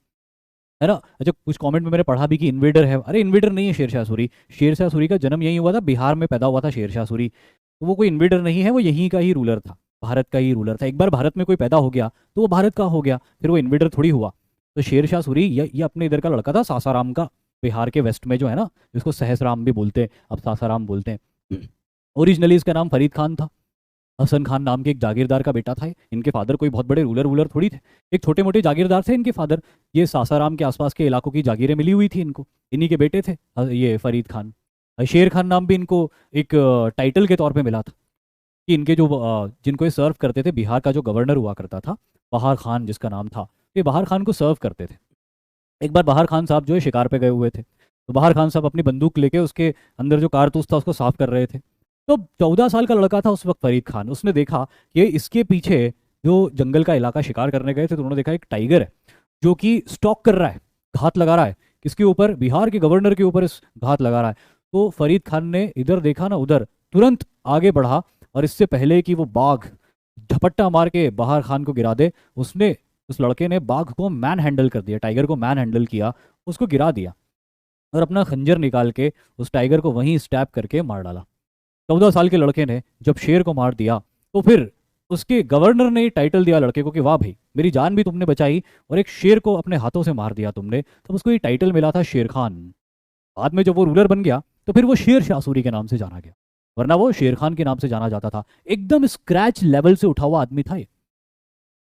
है ना। अच्छा, कुछ कमेंट में मैंने पढ़ा भी कि इन्वेडर है। अरे इन्वेडर नहीं है शेरशाह सूरी। शेरशाह सूरी का जन्म यहीं हुआ था, बिहार में पैदा हुआ था शेरशाह सूरी। तो वो कोई इन्वेडर नहीं है, वो यहीं का ही रूलर था, भारत का ही रूलर था। एक बार भारत में कोई पैदा हो गया तो वो भारत का हो गया, फिर वो इन्वेडर थोड़ी हुआ। तो शेरशाह सूरी ये अपने इधर का लड़का था, सासाराम का, बिहार के वेस्ट में जो है ना, जिसको सहसराम भी बोलते हैं, अब सासाराम बोलते हैं। ओरिजिनली इसका नाम फरीद खान था। हसन खान नाम के एक जागीरदार का बेटा था। इनके फादर कोई बहुत बड़े रूलर वूलर थोड़ी थे, एक छोटे मोटे जागीरदार थे इनके फादर। ये सासाराम के आसपास के इलाकों की जागीरें मिली हुई थी इनको, इन्हीं के बेटे थे ये फरीद खान। शेर खान नाम भी इनको एक टाइटल के तौर पे मिला था कि इनके जो जिनको ये सर्व करते थे, बिहार का जो गवर्नर हुआ करता था बहार खान जिसका नाम था, ये बहार खान को सर्व करते थे। एक बार बहार खान साहब जो है शिकार पे गए हुए थे, तो बहार खान साहब अपनी बंदूक लेके उसके अंदर जो कारतूस था उसको साफ कर रहे थे। तो 14 साल का लड़का था उस वक्त फरीद खान, उसने देखा कि इसके पीछे जो जंगल का इलाका शिकार करने गए थे, तो उन्होंने देखा एक टाइगर है जो कि स्टॉक कर रहा है, घात लगा रहा है किसके ऊपर? बिहार के गवर्नर के ऊपर इस घात लगा रहा है। तो फरीद खान ने इधर देखा ना उधर, तुरंत आगे बढ़ा, और इससे पहले कि वो बाघ झपट्टा मार के बहार खान को गिरा दे, उसने उस लड़के ने बाघ को मैन हैंडल कर दिया, टाइगर को मैन हैंडल किया, उसको गिरा दिया। और अपना खंजर निकाल के उस टाइगर को वहीं स्टैब करके मार डाला। 14 साल के लड़के ने जब शेर को मार दिया तो फिर उसके गवर्नर ने टाइटल दिया लड़के को कि वाह भाई, मेरी जान भी तुमने बचाई और एक शेर को अपने हाथों से मार दिया तुमने। तब उसको ये टाइटल मिला था शेर खान। बाद में जब वो रूलर बन गया तो फिर वो शेर शाह सूरी के नाम से जाना गया, वरना वो शेर खान के नाम से जाना जाता था। एकदम स्क्रैच लेवल से उठा हुआ आदमी था ये,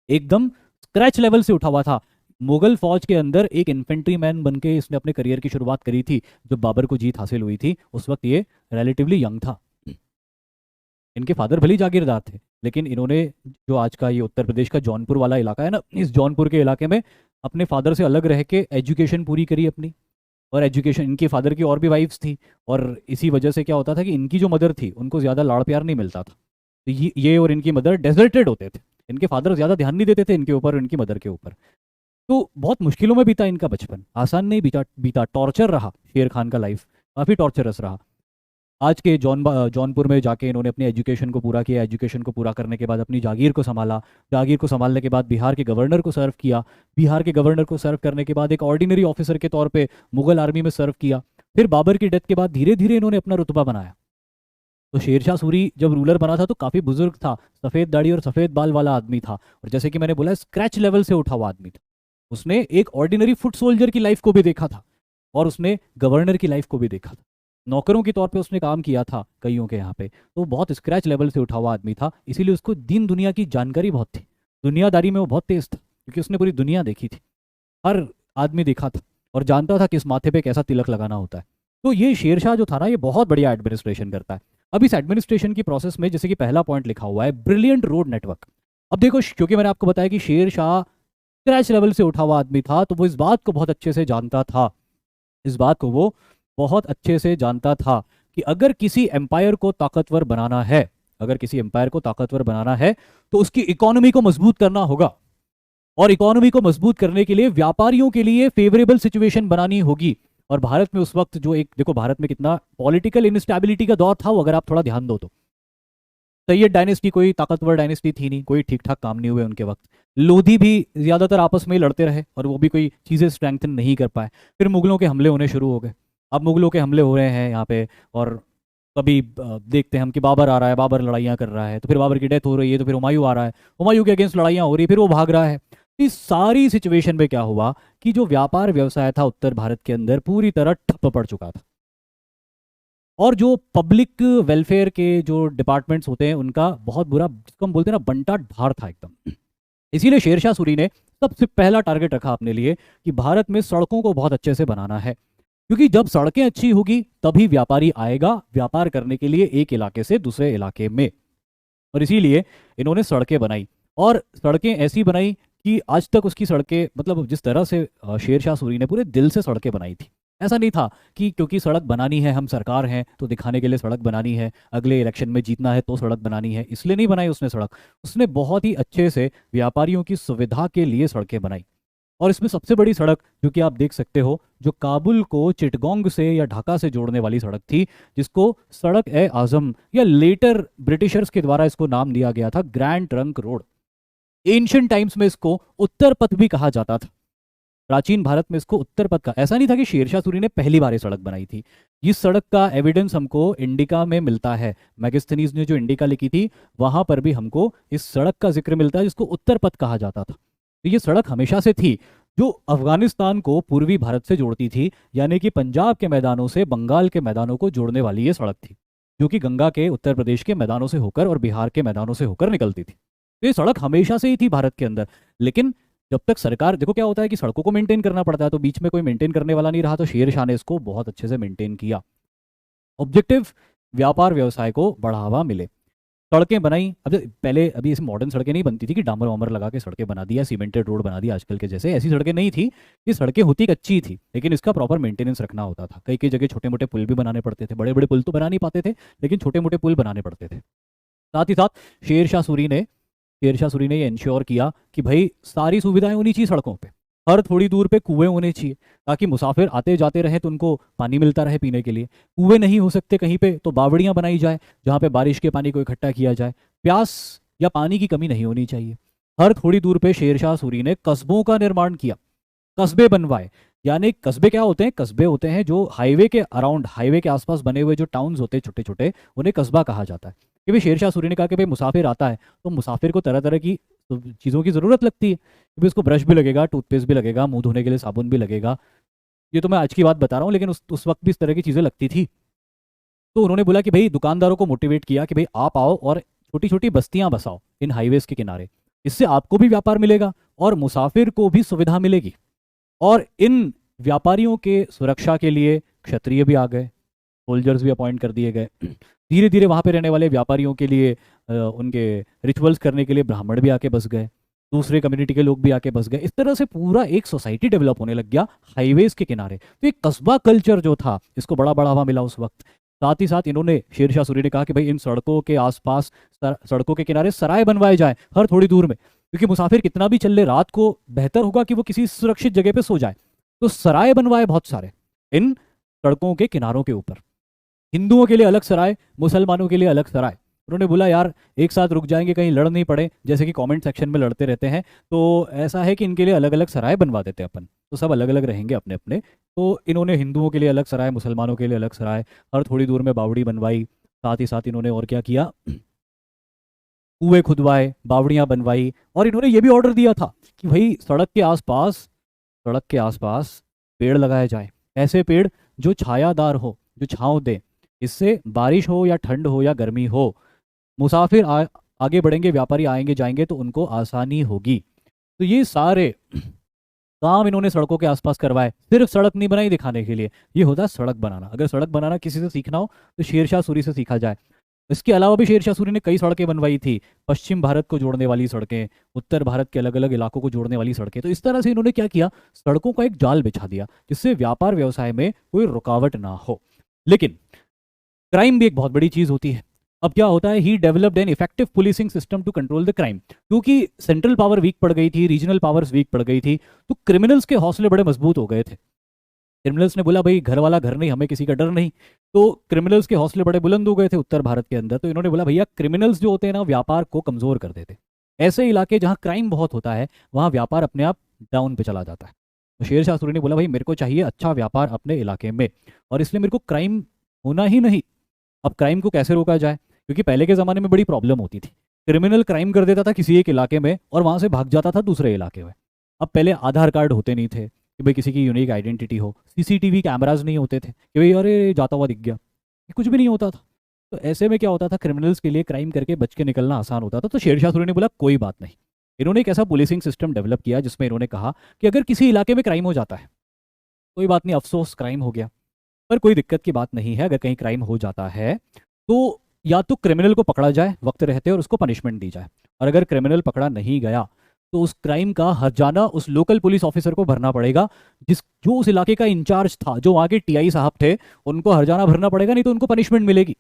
एकदम स्क्रैच लेवल से उठा हुआ था। मुगल फौज के अंदर एक इन्फेंट्री मैन बन के इसने अपने करियर की शुरुआत करी थी। जब बाबर को जीत हासिल हुई थी उस वक्त ये रिलेटिवली यंग था। इनके फादर भले ही जागीरदार थे, लेकिन इन्होंने जो आज का ये उत्तर प्रदेश का जौनपुर वाला इलाका है ना, इस जौनपुर के इलाके में अपने फादर से अलग रह के एजुकेशन पूरी करी अपनी। और एजुकेशन, इनके फादर की और भी वाइफ्स थी, और इसी वजह से क्या होता था कि इनकी जो मदर थी उनको ज़्यादा लाड़ प्यार नहीं मिलता था। तो ये और इनकी मदर डेजर्टेड होते थे। इनके फादर ज़्यादा ध्यान नहीं देते थे इनके ऊपर और इनकी मदर के ऊपर। तो बहुत मुश्किलों में बीता इनका बचपन, आसान नहीं बीता। टॉर्चर रहा शेर खान का लाइफ, काफ़ी टॉर्चरस रहा। आज के जौनपुर में जाके इन्होंने अपनी एजुकेशन को पूरा किया। एजुकेशन को पूरा करने के बाद अपनी जागीर को संभाला। जागीर को संभालने के बाद बिहार के गवर्नर को सर्व किया। बिहार के गवर्नर को सर्व करने के बाद एक ऑर्डिनरी ऑफिसर के तौर पे मुगल आर्मी में सर्व किया। फिर बाबर की डेथ के बाद धीरे धीरे इन्होंने अपना रुतबा बनाया। तो शेरशाह सूरी जब रूलर बना था तो काफ़ी बुजुर्ग था, सफ़ेद दाढ़ी और सफ़ेद बाल वाला आदमी था, और जैसे कि मैंने बोला स्क्रैच लेवल से उठा हुआ आदमी था। उसने एक ऑर्डिनरी फुट सोल्जर की लाइफ को भी देखा था और उसने गवर्नर की लाइफ को भी देखा था। नौकरों के तौर पे उसने काम किया था कईयों के यहाँ पे। तो बहुत स्क्रैच लेवल से उठा हुआ आदमी था, इसीलिए उसको दीन दुनिया की जानकारी बहुत थी। दुनियादारी में वो बहुत तेज था क्योंकि उसने पूरी दुनिया देखी थी, हर आदमी देखा था और जानता था किस माथे पे कैसा तिलक लगाना होता है। तो ये शेरशाह जो था ना, ये बहुत बढ़िया एडमिनिस्ट्रेशन करता है। अब इस एडमिनिस्ट्रेशन की प्रोसेस में जैसे कि पहला पॉइंट लिखा हुआ है ब्रिलियंट रोड नेटवर्क। अब देखो, क्योंकि मैंने आपको बताया कि शेरशाह स्क्रैच लेवल से उठा हुआ आदमी था, तो वो इस बात को बहुत अच्छे से जानता था, इस बात को वो बहुत अच्छे से जानता था कि अगर किसी एम्पायर को ताकतवर बनाना है, अगर किसी एम्पायर को ताकतवर बनाना है तो उसकी इकोनॉमी को मजबूत करना होगा। और इकोनॉमी को मजबूत करने के लिए व्यापारियों के लिए फेवरेबल सिचुएशन बनानी होगी। और भारत में उस वक्त जो एक, देखो भारत में कितना पॉलिटिकल इनस्टेबिलिटी का दौर था, वो अगर आप थोड़ा ध्यान दो तो सैयद डायनेस्टी कोई ताकतवर डायनेस्टी थी नहीं, कोई ठीक ठाक काम नहीं हुए उनके वक्त। लोधी भी ज्यादातर आपस में ही लड़ते रहे और वो भी कोई चीजें स्ट्रेंथन नहीं कर पाए। फिर मुगलों के हमले होने शुरू हो गए। अब मुगलों के हमले हो रहे हैं यहाँ पे, और कभी देखते हैं हम कि बाबर आ रहा है, बाबर लड़ाइयाँ कर रहा है, तो फिर बाबर की डेथ हो रही है, तो फिर हुमायूं आ रहा है, हुमायूं के अगेंस्ट लड़ाइयाँ हो रही है, फिर वो भाग रहा है। इस सारी सिचुएशन में क्या हुआ कि जो व्यापार व्यवसाय था उत्तर भारत के अंदर पूरी तरह ठप्प पड़ चुका था, और जो पब्लिक वेलफेयर के जो डिपार्टमेंट्स होते हैं उनका बहुत बुरा, जिसको हम बोलते हैं ना, बंटा ढार था एकदम। इसीलिए शेरशाह सूरी ने सबसे पहला टारगेट रखा अपने लिए कि भारत में सड़कों को बहुत अच्छे से बनाना है, क्योंकि जब सड़कें अच्छी होगी तभी व्यापारी आएगा व्यापार करने के लिए एक इलाके से दूसरे इलाके में। और इसीलिए इन्होंने सड़कें बनाई, और सड़कें ऐसी बनाई कि आज तक उसकी सड़कें, मतलब जिस तरह से शेरशाह सूरी ने पूरे दिल से सड़कें बनाई थी। ऐसा नहीं था कि क्योंकि सड़क बनानी है, हम सरकार हैं तो दिखाने के लिए सड़क बनानी है, अगले इलेक्शन में जीतना है तो सड़क बनानी है, इसलिए नहीं बनाई उसने सड़क। उसने बहुत ही अच्छे से व्यापारियों की सुविधा के लिए सड़कें बनाई। और इसमें सबसे बड़ी सड़क जो कि आप देख सकते हो, जो काबुल को चिटगोंग से या ढाका से जोड़ने वाली सड़क थी, जिसको सड़क ए आजम, या लेटर ब्रिटिशर्स के द्वारा इसको नाम दिया गया था grand trunk road. Ancient times में इसको उत्तर पथ भी कहा जाता था। प्राचीन भारत में इसको उत्तर पथ का, ऐसा नहीं था कि शेरशाह सूरी ने पहली बार ये सड़क बनाई थी। इस सड़क का एविडेंस हमको इंडिका में मिलता है। मैगस्थनीज ने जो इंडिका लिखी थी वहां पर भी हमको इस सड़क का जिक्र मिलता है, जिसको उत्तर पथ कहा जाता था। तो ये सड़क हमेशा से थी जो अफगानिस्तान को पूर्वी भारत से जोड़ती थी, यानी कि पंजाब के मैदानों से बंगाल के मैदानों को जोड़ने वाली ये सड़क थी, जो कि गंगा के उत्तर प्रदेश के मैदानों से होकर और बिहार के मैदानों से होकर निकलती थी। तो ये सड़क हमेशा से ही थी भारत के अंदर। लेकिन जब तक सरकार, देखो क्या होता है कि सड़कों को मेंटेन करना पड़ता है, तो बीच में कोई मेंटेन करने वाला नहीं रहा, तो शेरशाह ने इसको बहुत अच्छे से मेंटेन किया। ऑब्जेक्टिव, व्यापार व्यवसाय को बढ़ावा मिले, सड़कें बनाई। अब पहले अभी ऐसी मॉडर्न सड़कें नहीं बनती थी कि डामर वामर लगा के सड़कें बना दिया, सीमेंटेड रोड बना दिया आजकल के जैसे, ऐसी सड़कें नहीं थी। ये सड़कें होती कच्ची थी, लेकिन इसका प्रॉपर मेंटेनेंस रखना होता था। कई कई जगह छोटे मोटे पुल भी बनाने पड़ते थे, बड़े बड़े पुल तो बना नहीं पाते थे, लेकिन छोटे मोटे पुल बनाने पड़ते थे। साथ ही साथ शेरशाह सूरी ने ये इंश्योर किया कि भाई सारी सुविधाएं होनी चाहिए सड़कों पे, हर थोड़ी दूर पे कुएं होने चाहिए, ताकि मुसाफिर आते जाते रहे तो उनको पानी मिलता रहे पीने के लिए। कुएं नहीं हो सकते कहीं पे तो बावड़ियां बनाई जाए, जहाँ पे बारिश के पानी को इकट्ठा किया जाए। प्यास या पानी की कमी नहीं होनी चाहिए। हर थोड़ी दूर पे शेरशाह सूरी ने कस्बों का निर्माण किया, कस्बे बनवाए, यानी कस्बे क्या होते हैं? कस्बे होते हैं जो हाईवे के अराउंड, हाईवे के आसपास बने हुए जो टाउन्स होते हैं छोटे छोटे, उन्हें कस्बा कहा जाता है। कि भाई शेरशाह सूरी ने कहा कि भाई मुसाफिर आता है तो मुसाफिर को तरह तरह की चीज़ों की ज़रूरत लगती है, कि भाई उसको ब्रश भी लगेगा, टूथपेस्ट भी लगेगा, मुंह धोने के लिए साबुन भी लगेगा। ये तो मैं आज की बात बता रहा हूँ, लेकिन उस वक्त भी इस तरह की चीज़ें लगती थी। तो उन्होंने बोला कि भाई दुकानदारों को मोटिवेट किया कि भाई आप आओ और छोटी छोटी बस्तियां बसाओ इन हाईवेज के किनारे, इससे आपको भी व्यापार मिलेगा और मुसाफिर को भी सुविधा मिलेगी। और इन व्यापारियों के सुरक्षा के लिए क्षत्रिय भी आ गए, सोल्जर्स भी अपॉइंट कर दिए गए। धीरे धीरे वहां पे रहने वाले व्यापारियों के लिए उनके रिचुअल्स करने के लिए ब्राह्मण भी आके बस गए, दूसरे कम्युनिटी के लोग भी आके बस गए। इस तरह से पूरा एक सोसाइटी डेवलप होने लग गया हाईवेज के किनारे। तो एक कस्बा कल्चर जो था, इसको बड़ा बढ़ावा मिला उस वक्त। साथ ही साथ इन्होंने, शेरशाह सूरी ने कहा कि भाई इन सड़कों के आसपास, सड़कों के किनारे सराय बनवाए जाए हर थोड़ी दूर में, क्योंकि मुसाफिर कितना भी चल ले रात को बेहतर होगा कि वो किसी सुरक्षित जगह पे सो जाए। तो सराय बनवाए बहुत सारे इन सड़कों के किनारों के ऊपर, हिंदुओं के लिए अलग सराय, मुसलमानों के लिए अलग सराय। उन्होंने बोला यार एक साथ रुक जाएंगे, कहीं लड़ नहीं पड़े, जैसे कि कमेंट सेक्शन में लड़ते रहते हैं, तो ऐसा है कि इनके लिए अलग अलग सराय बनवा देते हैं अपन, तो सब अलग अलग रहेंगे अपने अपने। तो इन्होंने हिंदुओं के लिए अलग सराय, मुसलमानों के लिए अलग सराय, हर थोड़ी दूर में बावड़ी बनवाई। साथ ही साथ इन्होंने और क्या किया, कुएं खुदवाए, बावड़ियां बनवाई। और इन्होंने ये भी ऑर्डर दिया था कि भाई सड़क के आसपास पेड़ लगाए जाए, ऐसे पेड़ जो छायादार हो, जो छांव दे, इससे बारिश हो या ठंड हो या गर्मी हो, मुसाफिर आगे बढ़ेंगे, व्यापारी आएंगे जाएंगे तो उनको आसानी होगी। तो ये सारे काम इन्होंने सड़कों के आसपास करवाए। सिर्फ सड़क नहीं बनाई दिखाने के लिए, ये होता है सड़क बनाना। अगर सड़क बनाना किसी से सीखना हो तो शेरशाह सूरी से सीखा जाए। इसके अलावा भी शेरशाह सूरी ने कई सड़कें बनवाई थी, पश्चिम भारत को जोड़ने वाली सड़कें, उत्तर भारत के अलग अलग इलाकों को जोड़ने वाली सड़कें। तो इस तरह से इन्होंने क्या किया, सड़कों का एक जाल बिछा दिया जिससे व्यापार व्यवसाय में कोई रुकावट ना हो। लेकिन क्राइम भी एक बहुत बड़ी चीज होती है। अब क्या होता है, he developed an effective policing system to control the crime. क्योंकि सेंट्रल पावर वीक पड़ गई थी, रीजनल पावर्स वीक पड़ गई थी, तो क्रिमिनल्स के हौसले बड़े मजबूत हो गए थे। क्रिमिनल्स ने बोला भाई घर वाला घर नहीं, हमें किसी का डर नहीं। तो क्रिमिनल्स के हौसले बड़े बुलंद हो गए थे उत्तर भारत के अंदर। तो इन्होंने बोला भैया क्रिमिनल्स जो होते हैं ना, व्यापार को कमजोर कर देते। ऐसे इलाके जहाँ क्राइम बहुत होता है वहाँ व्यापार अपने आप डाउन पे चला जाता है। तो शेरशाह सूरी ने बोला भाई मेरे को चाहिए अच्छा व्यापार अपने इलाके में, और इसलिए मेरे को क्राइम होना ही नहीं। अब क्राइम को कैसे रोका जाए, क्योंकि पहले के ज़माने में बड़ी प्रॉब्लम होती थी, क्रिमिनल क्राइम कर देता था किसी एक इलाके में और वहाँ से भाग जाता था दूसरे इलाके में। अब पहले आधार कार्ड होते नहीं थे कि भाई किसी की यूनिक आइडेंटिटी हो, सीसीटीवी कैमराज नहीं होते थे कि भाई अरे जाता हुआ दिख गया, ये कुछ भी नहीं होता था। तो ऐसे में क्या होता था, क्रिमिनल्स के लिए क्राइम करके बच के निकलना आसान होता था। तो शेरशाह सूरी ने बोला कोई बात नहीं। इन्होंने एक ऐसा पुलिसिंग सिस्टम डेवलप किया जिसमें इन्होंने कहा कि अगर किसी इलाके में क्राइम हो जाता है, कोई बात नहीं, अफसोस क्राइम हो गया, पर कोई दिक्कत की बात नहीं है। अगर कहीं क्राइम हो जाता है तो या तो क्रिमिनल को पकड़ा जाए वक्त रहते और उसको पनिशमेंट दी जाए, और अगर क्रिमिनल पकड़ा नहीं गया तो उस क्राइम का हर्जाना उस लोकल पुलिस ऑफिसर को भरना पड़ेगा, जो उस इलाके का इंचार्ज था, जो वहाँ के टीआई साहब थे, उनको हर्जाना भरना पड़ेगा, नहीं तो उनको पनिशमेंट मिलेगी।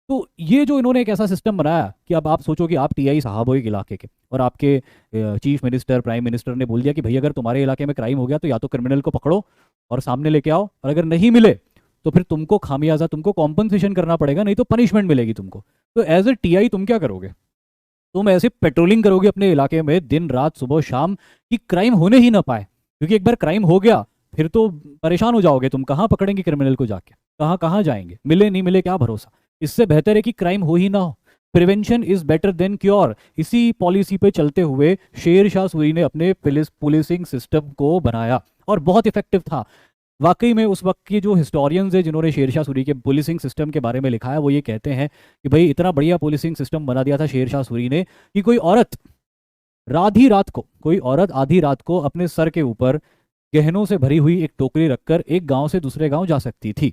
तो ये जो इन्होंने एक ऐसा सिस्टम बनाया कि अब आप सोचो कि आप टीआई साहब हो एक इलाके के, और आपके चीफ मिनिस्टर, प्राइम मिनिस्टर ने बोल दिया कि भाई अगर तुम्हारे इलाके में क्राइम हो गया तो या तो क्रिमिनल को पकड़ो और सामने लेके आओ, और अगर नहीं मिले तो फिर तुमको खामियाजा, तुमको कॉम्पनसेशन करना पड़ेगा, नहीं तो पनिशमेंट मिलेगी तुमको। तो एज ए टीआई तुम क्या करोगे, तुम ऐसे पेट्रोलिंग करोगे अपने इलाके में दिन रात सुबह शाम कि क्राइम होने ही ना पाए, क्योंकि एक बार क्राइम हो गया फिर तो परेशान हो जाओगे तुम। कहाँ पकड़ेंगे क्रिमिनल को, जाके कहाँ कहाँ जाएंगे, मिले नहीं मिले क्या भरोसा। इससे बेहतर है कि क्राइम हो ही ना हो। Prevention is better than cure. इसी पॉलिसी पे चलते हुए शेरशाह सूरी ने अपने पुलिसिंग सिस्टम को बनाया और बहुत इफेक्टिव था। वाकई में उस वक्त के जो हिस्टोरियंस हैं जिन्होंने शेरशाह सूरी के पुलिसिंग सिस्टम के बारे में लिखा है, वो ये कहते हैं कि भाई इतना बढ़िया पुलिसिंग सिस्टम बना दिया था शेरशाह सूरी ने कि कोई औरत आधी रात को अपने सर के ऊपर गहनों से भरी हुई एक टोकरी रखकर एक गांव से दूसरे गांव जा सकती थी।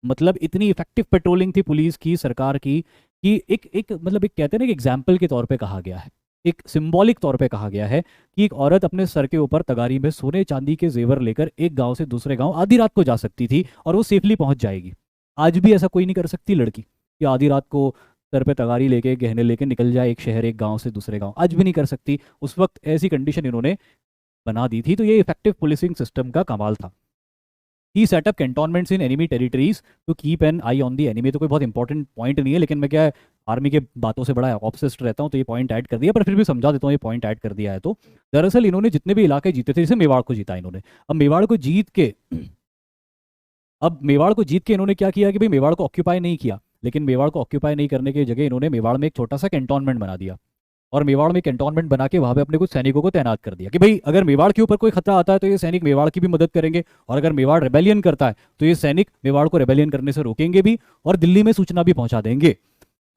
मतलब इतनी इफेक्टिव पेट्रोलिंग थी पुलिस की, सरकार की, कि एक मतलब एक कहते हैं ना कि एग्जाम्पल के तौर पे कहा गया है, एक सिंबॉलिक तौर पे कहा गया है कि एक औरत अपने सर के ऊपर तगारी में सोने चांदी के जेवर लेकर एक गांव से दूसरे गांव आधी रात को जा सकती थी और वो सेफली पहुंच जाएगी। आज भी ऐसा कोई नहीं कर सकती लड़की कि आधी रात को सर पे तगारी लेके, गहने लेके निकल जाए एक शहर, एक गांव से दूसरे गांव, आज भी नहीं कर सकती। उस वक्त ऐसी कंडीशन इन्होंने बना दी थी। तो ये इफेक्टिव पुलिसिंग सिस्टम का कमाल था। He set up cantonments in enemy territories to keep an eye on the enemy. तो कोई बहुत इंपॉर्टेंट पॉइंट नहीं है, लेकिन मैं क्या है आर्मी के बातों से बड़ा ऑब्सेस्ड रहता हूँ, तो ये पॉइंट ऐड कर दिया, पर फिर भी समझा देता हूँ ये पॉइंट ऐड कर दिया है। तो दरअसल इन्होंने जितने भी इलाके जीते थे, जैसे मेवाड़ को जीता इन्होंने, अब मेवाड़ को जीत के इन्होंने क्या किया कि भाई मेवाड़ को ऑक्यूपाई नहीं किया, लेकिन मेवाड़ को ऑक्यूपाई नहीं करने की जगह इन्होंने मेवाड़ में एक छोटा सा कैंटोनमेंट बना दिया, और मेवाड़ में कैंटोनमेंट बना के वहां पे अपने कुछ सैनिकों को तैनात कर दिया कि भाई अगर मेवाड़ के ऊपर कोई खतरा आता है तो ये सैनिक मेवाड़ की भी मदद करेंगे, और अगर मेवाड़ रेबेलियन करता है तो ये सैनिक मेवाड़ को रेबेलियन करने से रोकेंगे भी और दिल्ली में सूचना भी पहुंचा देंगे,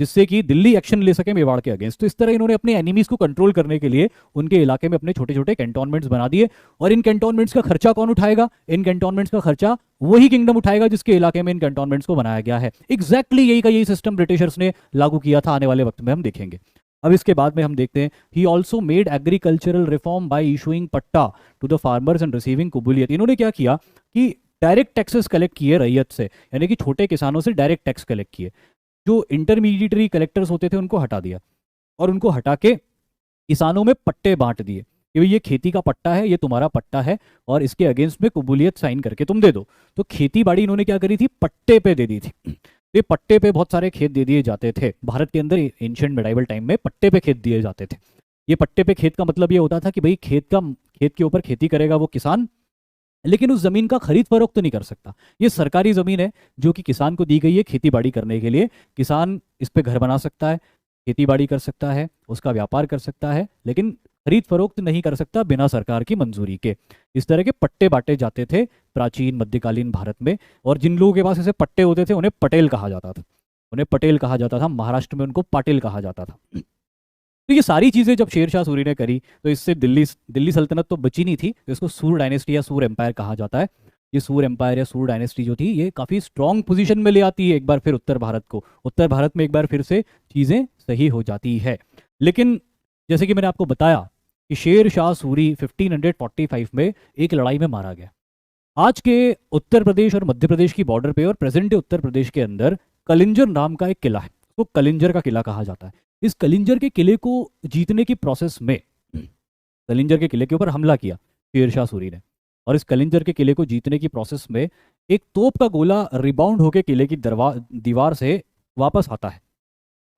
जिससे कि दिल्ली एक्शन ले सके मेवाड़ के अगेंस्ट। तो इस तरह इन्होंने अपने एनिमीज को कंट्रोल करने के लिए उनके इलाके में अपने छोटे छोटे कैंटोनमेंट्स बना दिए। और इन कैंटोनमेंट्स का खर्चा कौन उठाएगा? इन कैंटोनमेंट्स का खर्चा वही किंगडम उठाएगा जिसके इलाके में इन कैंटोनमेंट्स को बनाया गया है। एग्जैक्टली यही का यही सिस्टम ब्रिटिशर्स ने लागू किया था, आने वाले वक्त में हम देखेंगे। अब इसके बाद में हम देखते हैं, he also made agricultural reform by issuing patta to the farmers and receiving kabuliyat. इन्होंने क्या किया कि डायरेक्ट टैक्सेस कलेक्ट किए रैयत से, यानी कि छोटे किसानों से डायरेक्ट टैक्स कलेक्ट किए। जो इंटरमीडिएटरी कलेक्टर्स होते थे उनको हटा दिया, और उनको हटा के किसानों में पट्टे बांट दिए कि भाई ये खेती का पट्टा है, ये तुम्हारा पट्टा है, और इसके अगेंस्ट में कुबूलियत साइन करके तुम दे दो। तो खेती बाड़ी इन्होंने क्या करी थी? पट्टे पे दे दी थी। ये पट्टे पे बहुत सारे खेत दे दिए जाते थे भारत के अंदर, एंशिएंट मेडाइवल टाइम में पट्टे पे खेत दिए जाते थे। ये पट्टे पे खेत का मतलब ये होता था कि भाई खेत के ऊपर खेती करेगा वो किसान, लेकिन उस जमीन का खरीद फरोख्त नहीं कर सकता। ये सरकारी जमीन है जो कि किसान को दी गई है खेती बाड़ी करने के लिए। किसान इस पे घर बना सकता है, खेती बाड़ी कर सकता है, उसका व्यापार कर सकता है, लेकिन खरीद फरोख्त नहीं कर सकता बिना सरकार की मंजूरी के। इस तरह के पट्टे बांटे जाते थे प्राचीन मध्यकालीन भारत में, और जिन लोगों के पास ऐसे पट्टे होते थे उन्हें पटेल कहा जाता था। महाराष्ट्र में उनको पाटिल कहा जाता था। तो ये सारी चीज़ें जब शेर शाह सूरी ने करी तो इससे दिल्ली सल्तनत तो बची नहीं थी, तो इसको सूर डायनेस्टी या सूर एम्पायर कहा जाता है। ये सूर एम्पायर या सूर डायनेस्टी जो थी, ये काफ़ी स्ट्रॉन्ग पोजीशन में ले आती है एक बार फिर उत्तर भारत में एक बार फिर से चीज़ें सही हो जाती है। लेकिन जैसे कि मैंने आपको बताया कि शेर शाह सूरी 1545 में एक लड़ाई में मारा गया। आज के उत्तर प्रदेश और मध्य प्रदेश की बॉर्डर पे और प्रेजेंट डे उत्तर प्रदेश के अंदर कलिंजर नाम का एक किला है, उसको कलिंजर का किला कहा जाता है। इस कलिंजर के किले को जीतने की प्रोसेस में कलिंजर के किले के ऊपर हमला किया शेर शाह सूरी ने, और इस कलिंजर के किले को जीतने की प्रोसेस में एक तोप का गोला रिबाउंड होकर किले की दीवार से वापस आता है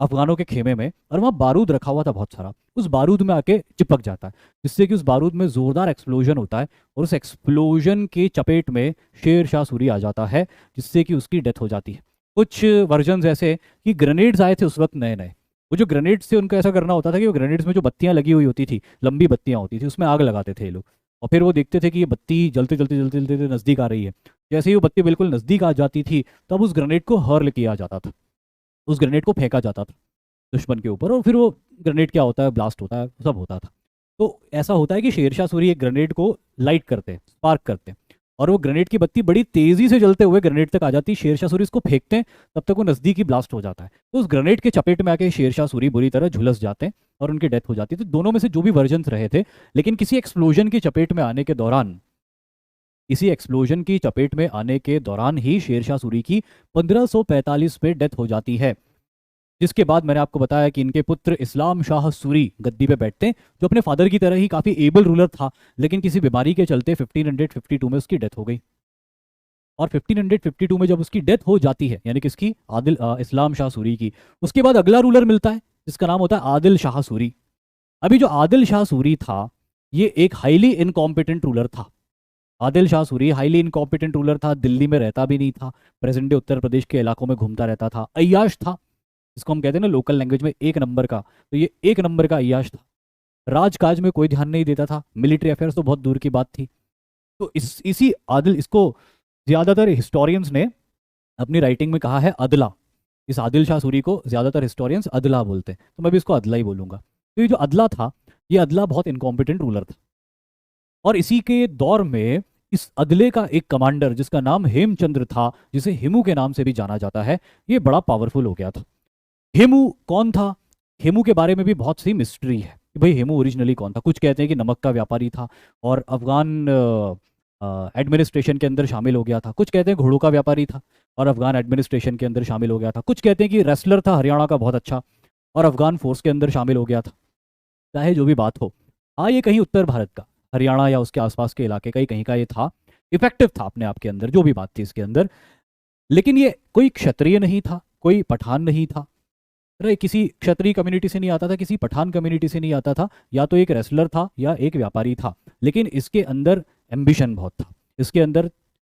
अफगानों के खेमे में, और वहाँ बारूद रखा हुआ था बहुत सारा, उस बारूद में आके चिपक जाता है, जिससे कि उस बारूद में जोरदार एक्सप्लोजन होता है, और उस एक्सप्लोजन के चपेट में शेर शाह सूरी आ जाता है, जिससे कि उसकी डेथ हो जाती है। कुछ वर्जन ऐसे कि ग्रेनेड्स आए थे उस वक्त नए नए, वो जो ग्रेनेड्स थे उनको ऐसा करना होता था कि वो ग्रेनेड्स में जो बत्तियां लगी हुई होती थी, लंबी बत्तियां होती थी, उसमें आग लगाते थे ये लोग, और फिर वो देखते थे कि ये बत्ती जलते जलते जलते जलते नज़दीक आ रही है। जैसे ही वो बत्ती बिल्कुल नज़दीक आ जाती थी तब उस ग्रेनेड को हर्ल किया जाता था, उस ग्रेनेड को फेंका जाता था दुश्मन के ऊपर, और फिर वो ग्रेनेड क्या होता है, ब्लास्ट होता है, सब होता था। तो ऐसा होता है कि शेर शाह सूरी एक ग्रेनेड को लाइट करते हैं, स्पार्क करते हैं, और वो ग्रेनेड की बत्ती बड़ी तेजी से जलते हुए ग्रेनेड तक आ जाती है। शेर शाह सूरी इसको फेंकते हैं, तब तक वो नज़दीक ही ब्लास्ट हो जाता है। तो उस ग्रेनेड के चपेट में आके शेर शाह सूरी बुरी तरह झुलस जाते हैं और उनकी डेथ हो जाती है। तो दोनों में से जो भी वर्जन रहे थे, लेकिन किसी एक्सप्लोजन की चपेट में आने के दौरान ही शेर शाह सूरी की 1545 में डेथ हो जाती है, जिसके बाद मैंने आपको बताया कि इनके पुत्र इस्लाम शाह सूरी गद्दी पे बैठते हैं, जो अपने फादर की तरह ही काफ़ी एबल रूलर था, लेकिन किसी बीमारी के चलते 1552 में उसकी डेथ हो गई। और 1552 में जब उसकी डेथ हो जाती है, यानी किसकी, इस्लाम शाह सूरी की, उसके बाद अगला रूलर मिलता है जिसका नाम होता है आदिल शाह सूरी। अभी जो आदिल शाह सूरी था ये एक हाईली इनकॉम्पिटेंट रूलर था। Adil Shah Suri highly incompetent ruler था, दिल्ली में रहता भी नहीं था, प्रेजेंट डे उत्तर प्रदेश के इलाकों में घूमता रहता था, अय्याश था, इसको हम कहते हैं ना लोकल लैंग्वेज में एक नंबर का। तो ये एक नंबर का अय्याश था, राजकाज में कोई ध्यान नहीं देता था, मिलिट्री अफेयर्स तो बहुत दूर की बात थी। तो इसी आदिल, इसको ज्यादातर हिस्टोरियंस ने अपनी राइटिंग में कहा है अदला। इस आदिल शाह सूरी को ज्यादातर हिस्टोरियंस अदला बोलते हैं, तो मैं भी इसको अदला ही बोलूंगा। तो ये जो अदला था, ये अदला बहुत इनकॉम्पिटेंट रूलर था, और इसी के दौर में इस अदले का एक कमांडर जिसका नाम हेमचंद्र था, जिसे हेमू के नाम से भी जाना जाता है, ये बड़ा पावरफुल हो गया था। हेमू कौन था? हेमू के बारे में भी बहुत सी मिस्ट्री है कि भाई हेमू ओरिजिनली कौन था। कुछ कहते हैं कि नमक का व्यापारी था और अफगान एडमिनिस्ट्रेशन के अंदर शामिल हो गया था, कुछ कहते हैं घोड़ों का व्यापारी था और अफगान एडमिनिस्ट्रेशन के अंदर शामिल हो गया था, कुछ कहते हैं कि रेसलर था हरियाणा का बहुत अच्छा और अफगान फोर्स के अंदर शामिल हो गया था। चाहे जो भी बात हो, हाँ ये कहीं उत्तर भारत का, हरियाणा या उसके आसपास के इलाके का ही कहीं का ये था। इफेक्टिव था अपने आप के अंदर, जो भी बात थी इसके अंदर। लेकिन ये कोई क्षत्रिय नहीं था, कोई पठान नहीं था। अरे किसी क्षत्रिय कम्युनिटी से नहीं आता था, किसी पठान कम्युनिटी से नहीं आता था, या तो एक रेसलर था या एक व्यापारी था। लेकिन इसके अंदर एम्बिशन बहुत था, इसके अंदर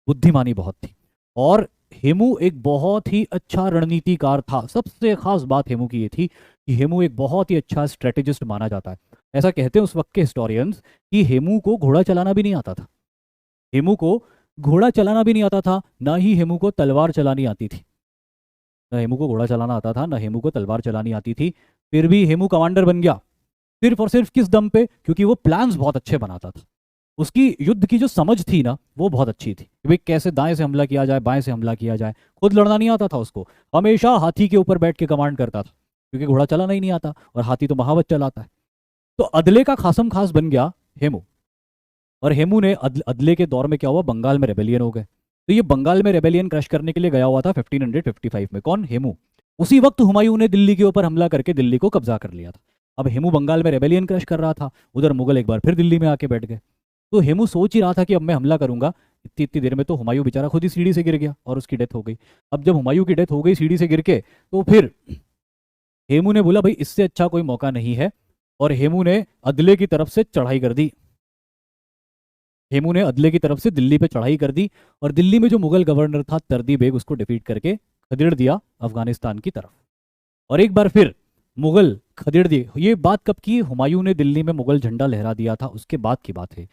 बुद्धिमानी बहुत थी। और हेमू एक बहुत ही अच्छा रणनीतिकार था। सबसे खास बात हेमू की ये थी कि हेमू एक बहुत ही अच्छा स्ट्रेटेजिस्ट माना जाता है। ऐसा कहते हैं उस वक्त के हिस्टोरियंस कि हेमू को घोड़ा चलाना भी नहीं आता था। हेमू को घोड़ा चलाना भी नहीं आता था, ना ही हेमू को तलवार चलानी आती थी। ना हेमू को घोड़ा चलाना आता था, ना हेमू को तलवार चलानी आती थी। फिर भी हेमू कमांडर बन गया, सिर्फ और सिर्फ किस दम पे? क्योंकि वो प्लान्स बहुत अच्छे बनाता था। उसकी युद्ध की जो समझ थी ना, वो बहुत अच्छी थी कि भाई कैसे दाएं से हमला किया जाए, बाएं से हमला किया जाए। खुद लड़ना नहीं आता था उसको, हमेशा हाथी के ऊपर बैठ के कमांड करता था, क्योंकि घोड़ा चलाना ही नहीं आता और हाथी तो महावत चलाता है। तो अदले का खासम खास बन गया हेमू। और हेमू ने अदले के दौर में क्या हुआ, बंगाल में रेबेलियन हो गए। तो ये बंगाल में रेबेलियन क्रश करने के लिए गया हुआ था 1555 में। कौन? हेमू। उसी वक्त हुमायूं ने दिल्ली के ऊपर हमला करके दिल्ली को कब्जा कर लिया था। अब हेमू बंगाल में रेबेलियन क्रश कर रहा था, उधर मुगल एक बार फिर दिल्ली में आके बैठ गए। तो हेमू सोच ही रहा था कि अब मैं हमला करूंगा। इतनी इतनी देर में तो हुमायूं बेचारा खुद ही सीढ़ी से गिर गया और उसकी डेथ हो गई। अब जब हुमायूं की डेथ हो गई सीढ़ी से गिर के, तो फिर हेमू ने बोला भाई इससे अच्छा कोई मौका नहीं है, और हेमू ने अदले की तरफ से चढ़ाई कर दी। हेमू ने अदले की तरफ से दिल्ली पे चढ़ाई कर दी, और दिल्ली में जो मुगल गवर्नर था तर्दी बेग, उसको डिफीट करके खदेड़ दिया अफगानिस्तान की तरफ। और एक बार फिर मुगल खदेड़ दिए। ये बात कब की? हुमायूं ने दिल्ली में मुगल झंडा लहरा दिया था उसके बाद की बात है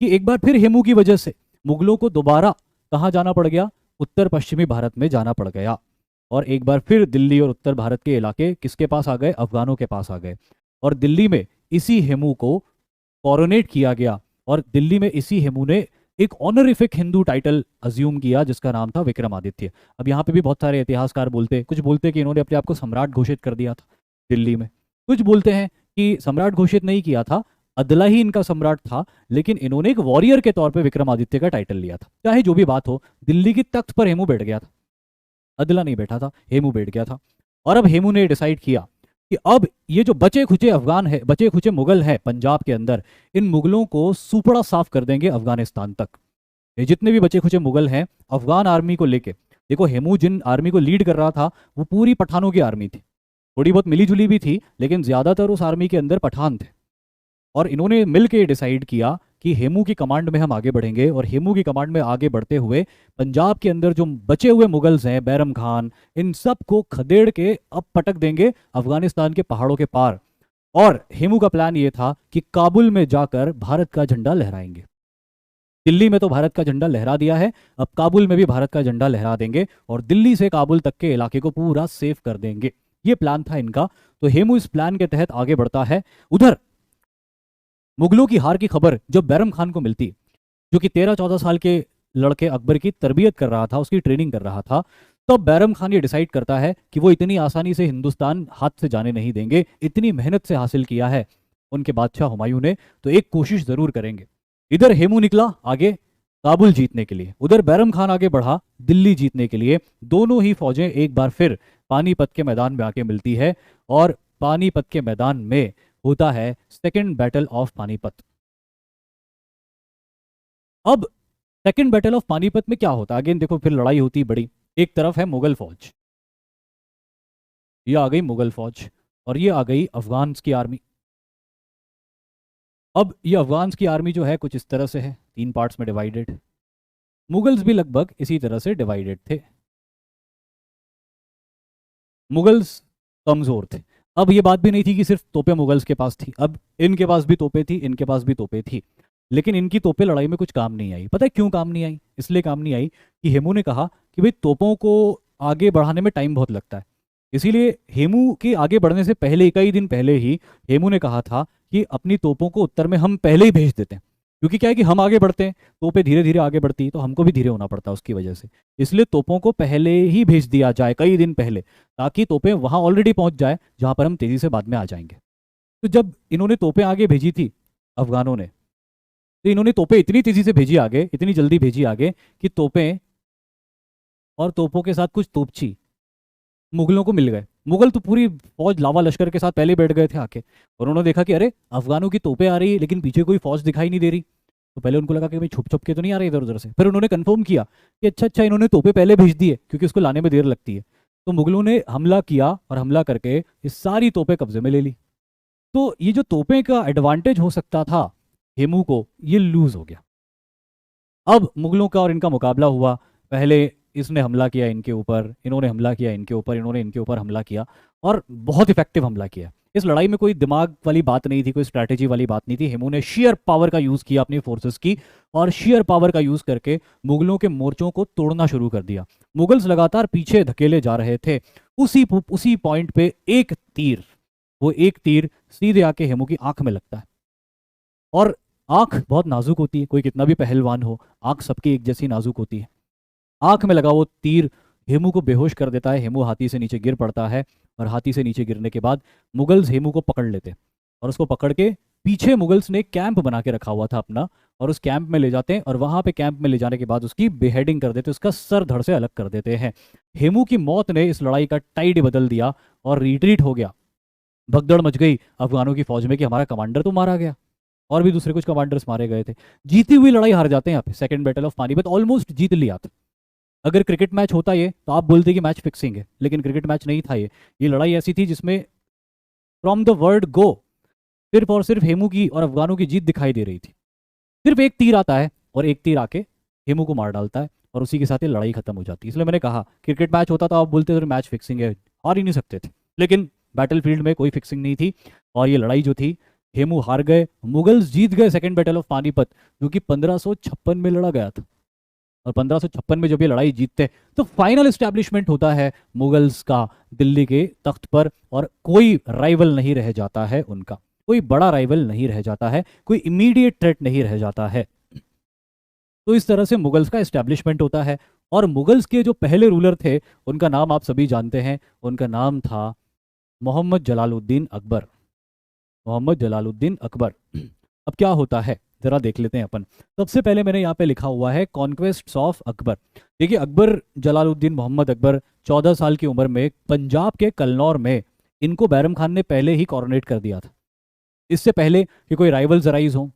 कि एक बार फिर हेमू की वजह से मुगलों को दोबारा कहाँ जाना पड़ गया? उत्तर पश्चिमी भारत में जाना पड़ गया। और एक बार फिर दिल्ली और उत्तर भारत के इलाके किसके पास आ गए? अफगानों के पास आ गए। और दिल्ली में इसी हेमू को कॉरोनेट किया गया, और दिल्ली में इसी हेमू ने एक ऑनरिफिक हिंदू टाइटल अज्यूम किया जिसका नाम था विक्रमादित्य। अब यहाँ पे भी बहुत सारे इतिहासकार बोलते, कुछ बोलते कि इन्होंने अपने आप को सम्राट घोषित कर दिया था दिल्ली में, कुछ बोलते हैं कि सम्राट घोषित नहीं किया था, अदला ही इनका सम्राट था, लेकिन इन्होंने एक वॉरियर के तौर पे विक्रमादित्य का टाइटल लिया था। चाहे जो भी बात हो, दिल्ली की तख्त पर हेमू बैठ गया था, अदला नहीं बैठा था, हेमू बैठ गया था। और अब हेमू ने डिसाइड किया कि अब ये जो बचे खुचे अफगान है, बचे खुचे मुगल है पंजाब के अंदर, इन मुगलों को सुपड़ा साफ कर देंगे अफगानिस्तान तक। ये जितने भी बचे खुचे मुगल हैं अफगान आर्मी को लेके, देखो हेमू जिन आर्मी को लीड कर रहा था वो पूरी पठानों की आर्मी थी, थोड़ी बहुत मिली जुली भी थी, लेकिन ज्यादातर उस आर्मी के अंदर पठान थे। और इन्होंने मिल के डिसाइड किया कि हेमू की कमांड में हम आगे बढ़ेंगे, और हेमू की कमांड में आगे बढ़ते हुए पंजाब के अंदर जो बचे हुए मुगल्स हैं, बैरम खान, इन सब को खदेड़ के अब पटक देंगे अफगानिस्तान के पहाड़ों के पार। और हेमू का प्लान ये था कि काबुल में जाकर भारत का झंडा लहराएंगे। दिल्ली में तो भारत का झंडा लहरा दिया है, अब काबुल में भी भारत का झंडा लहरा देंगे, और दिल्ली से काबुल तक के इलाके को पूरा सेफ कर देंगे। ये प्लान था इनका। तो हेमू इस प्लान के तहत आगे बढ़ता है। उधर मुगलों की हार की खबर जब बैरम खान को मिलती, जो कि 13-14 साल के लड़के अकबर की तरबियत कर रहा था, उसकी ट्रेनिंग कर रहा था, तो बैरम खान ये डिसाइड करता है कि वो इतनी आसानी से हिंदुस्तान हाथ से जाने नहीं देंगे, इतनी मेहनत से हासिल किया है उनके बादशाह हुमायूं ने, तो एक कोशिश जरूर करेंगे। इधर हेमू निकला आगे काबुल जीतने के लिए, उधर बैरम खान आगे बढ़ा दिल्ली जीतने के लिए। दोनों ही फौजें एक बार फिर पानीपत के मैदान में आके मिलती है, और पानीपत के मैदान में होता है सेकेंड बैटल ऑफ पानीपत। अब सेकेंड बैटल ऑफ पानीपत में क्या होता है? अगेन देखो फिर लड़ाई होती बड़ी। एक तरफ है मुगल फौज, ये आ गई मुगल फौज, और ये आ गई अफगान की आर्मी। अब ये अफगान की आर्मी जो है कुछ इस तरह से है, 3 पार्ट्स में डिवाइडेड। मुगल्स भी लगभग इसी तरह से डिवाइडेड थे। मुगल्स कमजोर थे। अब ये बात भी नहीं थी कि सिर्फ तोपें मुगल्स के पास थी, अब इनके पास भी तोपें थी, इनके पास भी तोपें थी, लेकिन इनकी तोपें लड़ाई में कुछ काम नहीं आई। पता है क्यों काम नहीं आई? इसलिए काम नहीं आई कि हेमू ने कहा कि भाई तोपों को आगे बढ़ाने में टाइम बहुत लगता है। इसीलिए हेमू के आगे बढ़ने से पहले, कई दिन पहले ही हेमू ने कहा था कि अपनी तोपों को उत्तर में हम पहले ही भेज देते हैं, क्योंकि क्या है कि हम आगे बढ़ते हैं, तोपें धीरे धीरे आगे बढ़ती तो हमको भी धीरे होना पड़ता उसकी वजह से। इसलिए तोपों को पहले ही भेज दिया जाए, कई दिन पहले, ताकि तोपें वहां ऑलरेडी पहुंच जाए जहां पर हम तेजी से बाद में आ जाएंगे। तो जब इन्होंने तोपें आगे भेजी थी अफगानों ने, तो इन्होंने तोपें इतनी तेजी से भेजी आगे, इतनी जल्दी भेजी आगे, कि तोपें और तोपों के साथ कुछ तोपची मुगलों को मिल गए। मुगल तो पूरी फौज लावा लश्कर के साथ पहले बैठ गए थे आके, और उन्होंने देखा कि अरे अफगानों की तोपें आ रही है लेकिन पीछे कोई फौज दिखाई नहीं दे रही। तो पहले उनको लगा कि भाई छुप छुप के तो नहीं आ रहे इधर उधर से, फिर उन्होंने कंफर्म किया कि अच्छा अच्छा इन्होंने तोपे पहले भेज दिए क्योंकि उसको लाने में देर लगती है। तो मुगलों ने हमला किया और हमला करके ये सारी तोपें कब्जे में ले ली। तो ये जो तोपें का एडवांटेज हो सकता था हेमू को, ये लूज हो गया। अब मुगलों का और इनका मुकाबला हुआ। पहले इसने हमला किया इनके ऊपर, इन्होंने हमला किया इनके ऊपर, इन्होंने इनके ऊपर हमला किया और बहुत इफेक्टिव हमला किया। इस लड़ाई में कोई दिमाग वाली बात नहीं थी, कोई स्ट्रैटेजी वाली बात नहीं थी। हेमू ने शेयर पावर का यूज किया अपनी फोर्सेस की, और शेयर पावर का यूज करके मुगलों के मोर्चों को तोड़ना शुरू कर दिया। मुगल्स लगातार पीछे धकेले जा रहे थे। उसी पॉइंट पे एक तीर, वो एक तीर सीधे आके हेमू की आंख में लगता है। और आंख बहुत नाजुक होती है, कोई कितना भी पहलवान हो, आंख सबकी एक जैसी नाजुक होती है। आंख में लगा वो तीर हेमू को बेहोश कर देता है। हेमू हाथी से नीचे गिर पड़ता है, और हाथी से नीचे गिरने के बाद मुगल्स हेमू को पकड़ लेते, और उसको पकड़ के पीछे मुगल्स ने कैंप बना के रखा हुआ था अपना, और उस कैंप में ले जाते हैं, और वहां पे कैंप में ले जाने के बाद उसकी बेहेडिंग कर देते, उसका सर धड़ से अलग कर देते हैं। हेमू की मौत ने इस लड़ाई का टाइड बदल दिया और रिट्रीट हो गया। भगदड़ मच गई अफगानों की फौज में कि हमारा कमांडर तो मारा गया, और भी दूसरे कुछ कमांडर्स मारे गए थे। जीती हुई लड़ाई हार जाते हैं यहाँ पे। Second battle of Panipat almost जीत लिया था। अगर क्रिकेट मैच होता ये तो आप बोलते कि मैच फिक्सिंग है, लेकिन क्रिकेट मैच नहीं था ये लड़ाई ऐसी थी जिसमें फ्रॉम द वर्ड गो सिर्फ और सिर्फ हेमू की और अफगानों की जीत दिखाई दे रही थी। सिर्फ एक तीर आता है और एक तीर आके हेमू को मार डालता है, और उसी के साथ ये लड़ाई खत्म हो जाती है। इसलिए मैंने कहा क्रिकेट मैच होता तो आप बोलते थे मैच फिक्सिंग है, हार ही नहीं सकते थे, लेकिन बैटलफील्ड में कोई फिक्सिंग नहीं थी। और ये लड़ाई जो थी, हेमू हार गए, मुगल्स जीत गए सेकेंड बैटल ऑफ पानीपत, जो कि 1556 में लड़ा गया था। और 1556 में जब ये लड़ाई जीतते तो फाइनल एस्टैब्लिशमेंट होता है मुगल्स का दिल्ली के तख्त पर, और कोई राइवल नहीं रह जाता है उनका, कोई बड़ा राइवल नहीं रह जाता है, कोई इमीडिएट थ्रेट नहीं रह जाता है। तो इस तरह से मुगल्स का एस्टैब्लिशमेंट होता है। और मुगल्स के जो पहले रूलर थे उनका नाम आप सभी जानते हैं, उनका नाम था मोहम्मद जलालुद्दीन अकबर। मोहम्मद जलालुद्दीन अकबर। अब क्या होता है जरा देख लेते हैं अपन। सबसे पहले मैंने यहाँ पे लिखा हुआ है कॉन्क्वेस्ट ऑफ अकबर। देखिए अकबर जलालुद्दीन मोहम्मद अकबर 14 साल की उम्र में पंजाब के कलनौर में, इनको बैरम खान ने पहले ही कॉर्नेट कर दिया था। इससे पहले कि कोई राइवल्स राइज हो,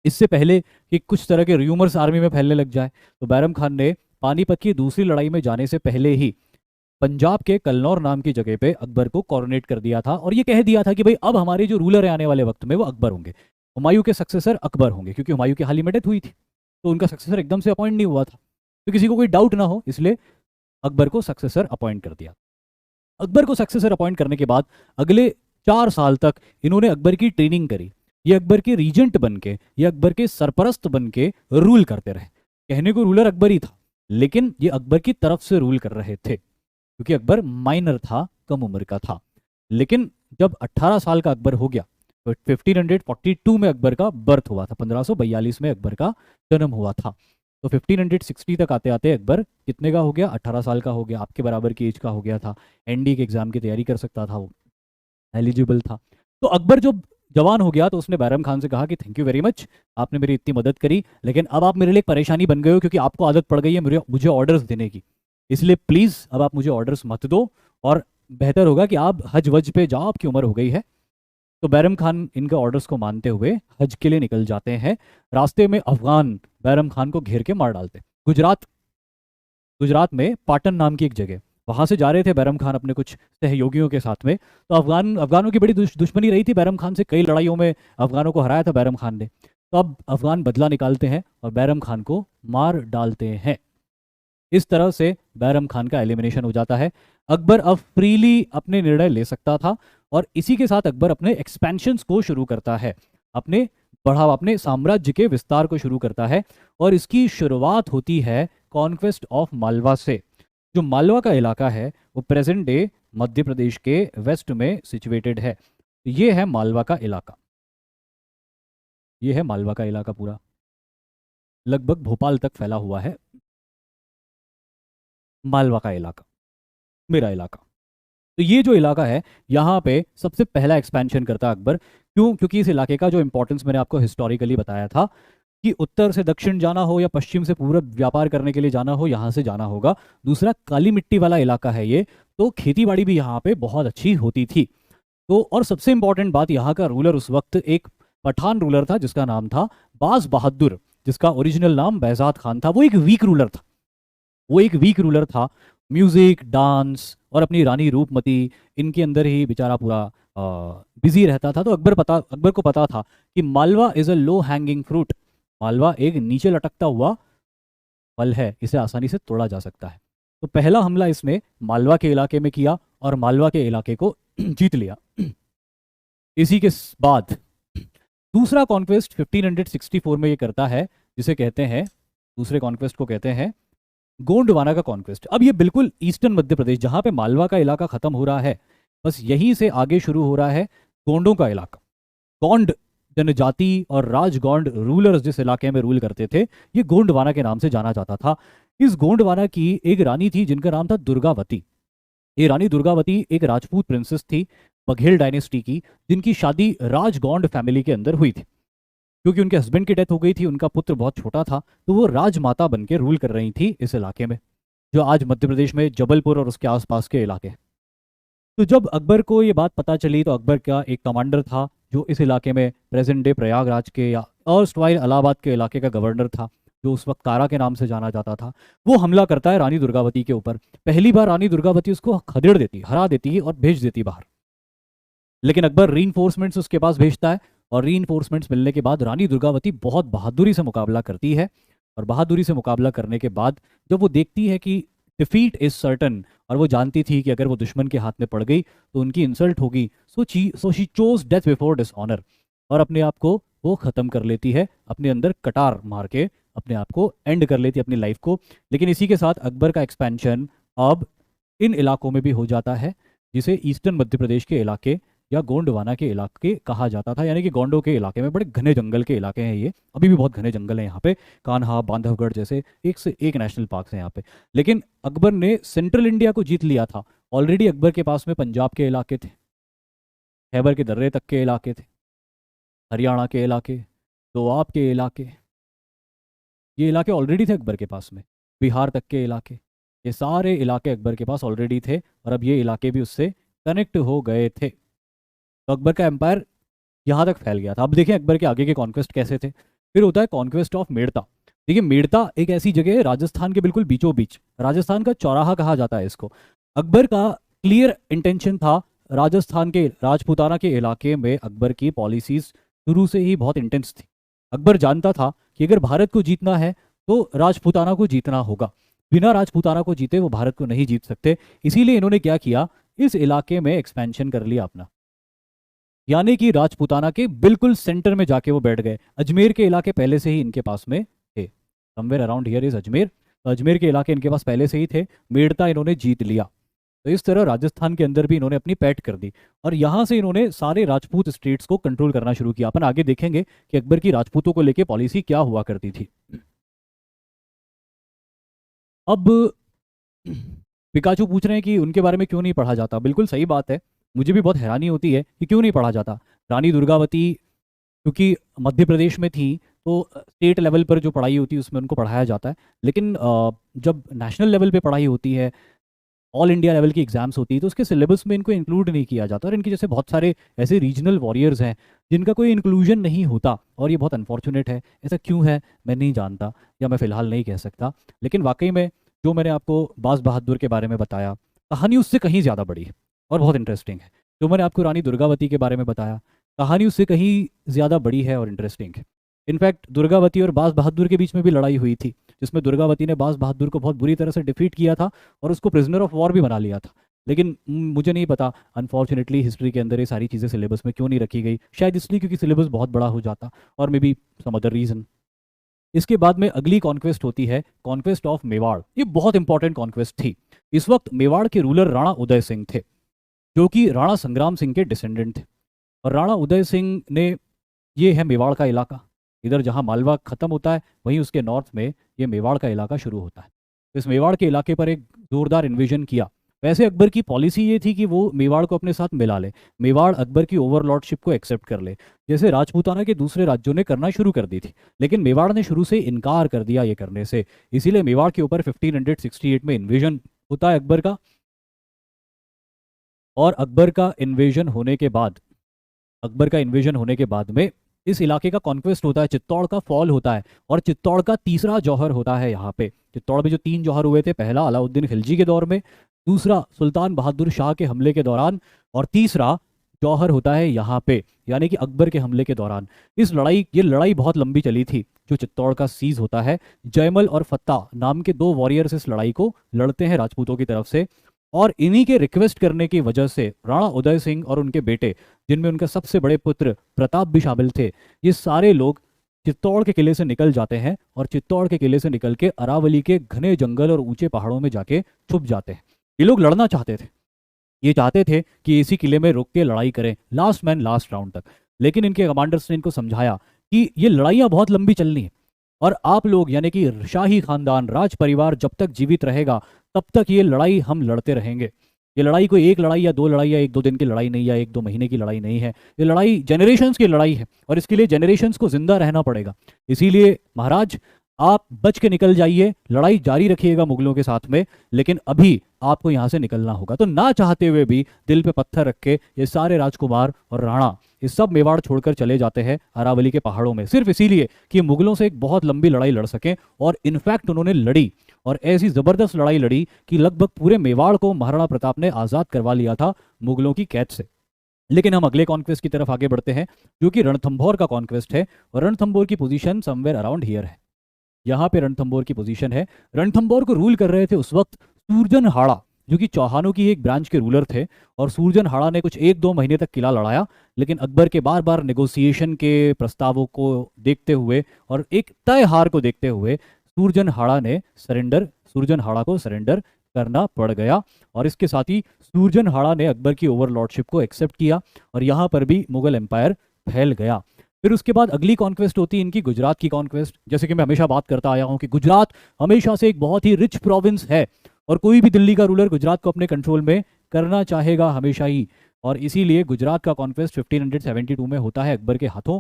इससे पहले कि कुछ तरह के र्यूमर्स आर्मी में फैलने लग जाए, तो बैरम खान ने पानीपत की दूसरी लड़ाई में जाने से पहले ही पंजाब के कलनौर नाम की जगह पे अकबर को कॉर्नेट कर दिया था, और ये कह दिया था कि भाई अब हमारे जो रूलर है आने वाले वक्त में वो अकबर होंगे, हुमायूं के सक्सेसर अकबर होंगे, क्योंकि हुमायूं की हाल ही में डेथ हुई थी, तो उनका सक्सेसर एकदम से अपॉइंट नहीं हुआ था, तो किसी को कोई डाउट ना हो इसलिए अकबर को सक्सेसर अपॉइंट कर दिया। अकबर को सक्सेसर अपॉइंट करने के बाद अगले 4 साल तक इन्होंने अकबर की ट्रेनिंग करी। ये अकबर के रीजेंट बन के, ये अकबर के सरपरस्त बन के रूल करते रहे। कहने को रूलर अकबर ही था, लेकिन ये अकबर की तरफ से रूल कर रहे थे, क्योंकि अकबर माइनर था, कम उम्र का था। लेकिन जब 18 साल का अकबर हो गया तो 1542 में अकबर का बर्थ हुआ था, 1542 में अकबर का जन्म हुआ था। तो 1560 तक आते आते अकबर कितने का हो गया? 18 साल का हो गया, आपके बराबर की एज का हो गया था, एनडी के एग्जाम की तैयारी कर सकता था, वो एलिजिबल था। तो अकबर जब जवान हो गया तो उसने बैरम खान से कहा कि थैंक यू वेरी मच, आपने मेरी इतनी मदद करी, लेकिन अब आप मेरे लिए एक परेशानी बन गए हो, क्योंकि आपको आदत पड़ गई है मुझे ऑर्डर्स देने की, इसलिए प्लीज़ अब आप मुझे ऑर्डर्स मत दो, और बेहतर होगा कि आप हज वज पे जाओ, आपकी उम्र हो गई है। तो बैरम खान इनके ऑर्डर्स को मानते हुए हज के लिए निकल जाते हैं। रास्ते में अफगान बैरम खान को घेर के मार डालते। गुजरात में पाटन नाम की एक जगह, वहां से जा रहे थे बैरम खान अपने कुछ सहयोगियों के साथ में, तो अफगानों की बड़ी दुश्मनी रही थी बैरम खान से, कई लड़ाइयों में अफगानों को हराया था बैरम खान ने। तो अब अफगान बदला निकालते हैं और बैरम खान को मार डालते हैं। इस तरह से बैरम खान का एलिमिनेशन हो जाता है। अकबर अब फ्रीली अपने निर्णय ले सकता था, और इसी के साथ अकबर अपने एक्सपेंशंस को शुरू करता है, अपने साम्राज्य के विस्तार को शुरू करता है। और इसकी शुरुआत होती है कॉन्क्वेस्ट ऑफ मालवा से। जो मालवा का इलाका है वो प्रेजेंट डे मध्य प्रदेश के वेस्ट में सिचुएटेड है। ये है मालवा का इलाका, ये है मालवा का इलाका पूरा, लगभग भोपाल तक फैला हुआ है मालवा का इलाका, मेरा इलाका। तो ये जो इलाका है, यहाँ पे सबसे पहला एक्सपेंशन करता अकबर। क्यों? क्योंकि इस इलाके का जो इंपॉर्टेंस मैंने आपको हिस्टोरिकली बताया था कि उत्तर से दक्षिण जाना हो या पश्चिम से पूरब व्यापार करने के लिए जाना हो, यहाँ से जाना होगा। दूसरा, काली मिट्टी वाला इलाका है ये, तो खेती बाड़ी भी यहाँ पे बहुत अच्छी होती थी। तो और सबसे इंपॉर्टेंट बात, यहाँ का रूलर उस वक्त एक पठान रूलर था जिसका नाम था बाज बहादुर, जिसका ओरिजिनल नाम बेहजाद खान था। वो एक वीक रूलर था, वो एक वीक रूलर था। म्यूजिक, डांस और अपनी रानी रूपमती, इनके अंदर ही बेचारा पूरा बिजी रहता था। तो अकबर को पता था कि Malwa is a low hanging fruit, Malwa एक नीचे लटकता हुआ फल है, इसे आसानी से तोड़ा जा सकता है। तो पहला हमला इसने मालवा के इलाके में किया और मालवा के इलाके को जीत लिया। इसी के बाद दूसरा कॉन्क्वेस्ट 1564 में ये करता है, जिसे कहते हैं, दूसरे कॉन्क्वेस्ट को कहते हैं गोंडवाना का कॉन्क्वेस्ट। अब ये बिल्कुल ईस्टर्न मध्य प्रदेश, जहां पे मालवा का इलाका खत्म हो रहा है, बस यहीं से आगे शुरू हो रहा है गोंडों का इलाका। गोंड जनजाति और राजगोंड रूलर्स जिस इलाके में रूल करते थे, ये गोंडवाना के नाम से जाना जाता था। इस गोंडवाना की एक रानी थी जिनका नाम था दुर्गावती। ये रानी दुर्गावती एक राजपूत प्रिंसेस थी बघेल डायनेस्टी की, जिनकी शादी राजगोंड फैमिली के अंदर हुई थी। क्योंकि उनके हस्बैंड की डेथ हो गई थी, उनका पुत्र बहुत छोटा था, तो वो राजमाता बन के रूल कर रही थी इस इलाके में, जो आज मध्य प्रदेश में जबलपुर और उसके आसपास के इलाके। तो जब अकबर को ये बात पता चली, तो अकबर का एक कमांडर था जो इस इलाके में प्रेजेंट डे प्रयागराज के या और स्टाइल इलाहाबाद के इलाके का गवर्नर था, जो उस वक्त कारा के नाम से जाना जाता था। वो हमला करता है रानी दुर्गावती के ऊपर। पहली बार रानी दुर्गावती उसको खदेड़ देती, हरा देती और भेज देती बाहर। लेकिन अकबर रीइंफोर्समेंट्स उसके पास भेजता है, और रीइंफोर्समेंट्स मिलने के बाद रानी दुर्गावती बहुत बहादुरी से मुकाबला करती है। और बहादुरी से मुकाबला करने के बाद जब वो देखती है कि डिफीट इज सर्टन, और वो जानती थी कि अगर वो दुश्मन के हाथ में पड़ गई तो उनकी इंसल्ट होगी, so she chose death before dishonour, और अपने आप को वो ख़त्म कर लेती है, अपने अंदर कटार मार के अपने आप को एंड कर लेती है, अपनी लाइफ को। लेकिन इसी के साथ अकबर का एक्सपेंशन अब इन इलाकों में भी हो जाता है, जिसे ईस्टर्न मध्य प्रदेश के इलाके या गोंडवाना के इलाके कहा जाता था। यानी कि गोंडों के इलाके में बड़े घने जंगल के इलाके हैं ये, अभी भी बहुत घने जंगल हैं यहाँ पे। कान्हा, बांधवगढ़ जैसे एक से एक नेशनल पार्क हैं यहाँ पे। लेकिन अकबर ने सेंट्रल इंडिया को जीत लिया था। ऑलरेडी अकबर के पास में पंजाब के इलाके थे, खैबर के दर्रे तक के इलाके थे, हरियाणा के इलाके, दोआब के इलाके, ये इलाके ऑलरेडी थे अकबर के पास में, बिहार तक के इलाके, ये सारे इलाके अकबर के पास ऑलरेडी थे, और अब ये इलाके भी उससे कनेक्ट हो गए थे। तो अकबर का एम्पायर यहाँ तक फैल गया था। अब देखें अकबर के आगे के कॉन्क्वेस्ट कैसे थे। फिर होता है कॉन्क्वेस्ट ऑफ मेड़ता। देखिए मेड़ता एक ऐसी जगह है राजस्थान के बिल्कुल बीचों बीच, राजस्थान का चौराहा कहा जाता है इसको। अकबर का क्लियर इंटेंशन था, राजस्थान के राजपूताना के इलाके में अकबर की पॉलिसीज शुरू से ही बहुत इंटेंस थी। अकबर जानता था कि अगर भारत को जीतना है तो राजपूताना को जीतना होगा, बिना राजपूताना को जीते वो भारत को नहीं जीत सकते। इसीलिए इन्होंने क्या किया, इस इलाके में एक्सपेंशन कर लिया अपना, यानी कि राजपूताना के बिल्कुल सेंटर में जाके वो बैठ गए। अजमेर के इलाके पहले से ही इनके पास में थे, somewhere around here is Ajmer. तो अजमेर के इलाके इनके पास पहले से ही थे, मेड़ता इन्होंने जीत लिया। तो इस तरह राजस्थान के अंदर भी इन्होंने अपनी पैठ कर दी, और यहाँ से इन्होंने सारे राजपूत स्टेट्स को कंट्रोल करना शुरू किया। अपन आगे देखेंगे कि अकबर की राजपूतों को लेकर पॉलिसी क्या हुआ करती थी। अब पिकाचू पूछ रहे हैं कि उनके बारे में क्यों नहीं पढ़ा जाता। बिल्कुल सही बात है, मुझे भी बहुत हैरानी होती है कि क्यों नहीं पढ़ा जाता। रानी दुर्गावती क्योंकि मध्य प्रदेश में थी, तो स्टेट लेवल पर जो पढ़ाई होती है उसमें उनको पढ़ाया जाता है। लेकिन जब नेशनल लेवल पे पढ़ाई होती है, ऑल इंडिया लेवल की एग्जाम्स होती है, तो उसके सिलेबस में इनको इंक्लूड नहीं किया जाता। और इनके जैसे बहुत सारे ऐसे रीजनल वॉरियर्स हैं जिनका कोई इंक्लूजन नहीं होता, और ये बहुत अनफॉर्चुनेट है। ऐसा क्यों है मैं नहीं जानता, या मैं फ़िलहाल नहीं कह सकता। लेकिन वाकई में जो मैंने आपको बाज बहादुर के बारे में बताया, कहानी उससे कहीं ज़्यादा बड़ी है और बहुत इंटरेस्टिंग है। जो मैंने आपको रानी दुर्गावती के बारे में बताया, कहानी उससे कहीं ज़्यादा बड़ी है और इंटरेस्टिंग है। इनफैक्ट दुर्गावती और बाज बहादुर के बीच में भी लड़ाई हुई थी, जिसमें दुर्गावती ने बाज बहादुर को बहुत बुरी तरह से डिफीट किया था और उसको प्रिजनर ऑफ वॉर भी बना लिया था। लेकिन मुझे नहीं पता अनफॉर्चुनेटली हिस्ट्री के अंदर ये सारी चीज़ें सिलेबस में क्यों नहीं रखी गई। शायद इसलिए क्योंकि सिलेबस बहुत बड़ा हो जाता, और maybe some other reason. इसके बाद में अगली कॉन्क्वेस्ट होती है कॉन्क्वेस्ट ऑफ मेवाड़। ये बहुत इंपॉर्टेंट कॉन्क्वेस्ट थी। इस वक्त मेवाड़ के रूलर राणा उदय सिंह थे, जो कि राणा संग्राम सिंह के डिसेंडेंट थे। और राणा उदय सिंह ने, ये है मेवाड़ का इलाका, इधर जहाँ मालवा खत्म होता है वहीं उसके नॉर्थ में ये मेवाड़ का इलाका शुरू होता है। तो इस मेवाड़ के इलाके पर एक जोरदार इन्वेजन किया। वैसे अकबर की पॉलिसी ये थी कि वो मेवाड़ को अपने साथ मिला ले, मेवाड़ अकबर की ओवरलॉर्डशिप को एक्सेप्ट कर ले, जैसे राजपूताना के दूसरे राज्यों ने करना शुरू कर दी थी। लेकिन मेवाड़ ने शुरू से इनकार कर दिया ये करने से। इसीलिए मेवाड़ के ऊपर 1568 में इन्वेजन होता है अकबर का। और अकबर का इन्वेजन होने के बाद में इस इलाके का कॉन्क्वेस्ट होता है, चित्तौड़ का फॉल होता है, और चित्तौड़ का तीसरा जौहर होता है यहाँ पे। चित्तौड़ में जो 3 जौहर हुए थे, पहला अलाउद्दीन खिलजी के दौर में, दूसरा सुल्तान बहादुर शाह के हमले के दौरान, और तीसरा जौहर होता है यहाँ पे, यानी कि अकबर के हमले के दौरान। ये लड़ाई बहुत लंबी चली थी। जो चित्तौड़ का सीज होता है, जयमल और फत्ता नाम के 2 वॉरियर्स इस लड़ाई को लड़ते हैं राजपूतों की तरफ से, और इन्हीं के रिक्वेस्ट करने की वजह से राणा उदय सिंह और उनके बेटे, जिनमें उनका सबसे बड़े पुत्र प्रताप भी शामिल थे, ये सारे लोग चित्तौड़ के किले से निकल जाते हैं और चित्तौड़ के किले से निकल के अरावली के घने जंगल और ऊंचे पहाड़ों में जाके छुप जाते हैं। ये लोग लड़ना चाहते थे, ये चाहते थे कि इसी किले में रुक के लड़ाई करें, लास्ट मैन लास्ट राउंड तक। लेकिन इनके कमांडर्स ने इनको समझाया कि ये लड़ाइयाँ बहुत लंबी चलनी है, और आप लोग यानी कि शाही खानदान, राज परिवार जब तक जीवित रहेगा तब तक ये लड़ाई हम लड़ते रहेंगे। ये लड़ाई कोई एक लड़ाई या 2 लड़ाई या 1-2 दिन की लड़ाई नहीं, या 1-2 महीने की लड़ाई नहीं है। ये लड़ाई जनरेशन्स की लड़ाई है, और इसके लिए जनरेशन्स को जिंदा रहना पड़ेगा। इसीलिए महाराज, आप बच के निकल जाइए, लड़ाई जारी रखिएगा मुगलों के साथ में, लेकिन अभी आपको यहाँ से निकलना होगा। तो ना चाहते हुए भी दिल पे पत्थर रख के ये सारे राजकुमार और राणा, ये सब मेवाड़ छोड़कर चले जाते हैं अरावली के पहाड़ों में, सिर्फ इसीलिए कि मुगलों से एक बहुत लंबी लड़ाई लड़ सकें। और इनफैक्ट उन्होंने लड़ी, और ऐसी जबरदस्त लड़ाई लड़ी कि लगभग पूरे मेवाड़ को महाराणा प्रताप ने आजाद करवा लिया था मुगलों की कैद से। लेकिन हम अगले कॉन्क्वेस्ट की तरफ आगे बढ़ते हैं, जो कि रणथंभौर का कॉन्क्वेस्ट है। और रणथंभौर की पोजीशन समवेयर अराउंड हियर है। यहाँ पे रणथंभौर की पोजीशन है। रणथंभौर को रूल कर रहे थे उस वक्त सूरजन हाड़ा, जो कि चौहानों की एक ब्रांच के रूलर थे। और सूरजन हाड़ा ने कुछ 1-2 महीने तक किला लड़ाया, लेकिन अकबर के बार बार नेगोशिएशन के प्रस्तावों को देखते हुए और एक तय हार को देखते हुए सूरजन हाड़ा को सरेंडर करना पड़ गया। और इसके साथ ही सूरजन हाड़ा ने अकबर की ओवरलॉर्डशिप को एक्सेप्ट किया, और यहाँ पर भी मुगल एम्पायर फैल गया। फिर उसके बाद अगली कॉन्क्वेस्ट होती है इनकी गुजरात की कॉन्क्वेस्ट। जैसे कि मैं हमेशा बात करता आया हूँ कि गुजरात हमेशा से एक बहुत ही रिच प्रोविंस है, और कोई भी दिल्ली का रूलर गुजरात को अपने कंट्रोल में करना चाहेगा हमेशा ही। और इसीलिए गुजरात का कॉन्क्वेस्ट 1572 में होता है अकबर के हाथों,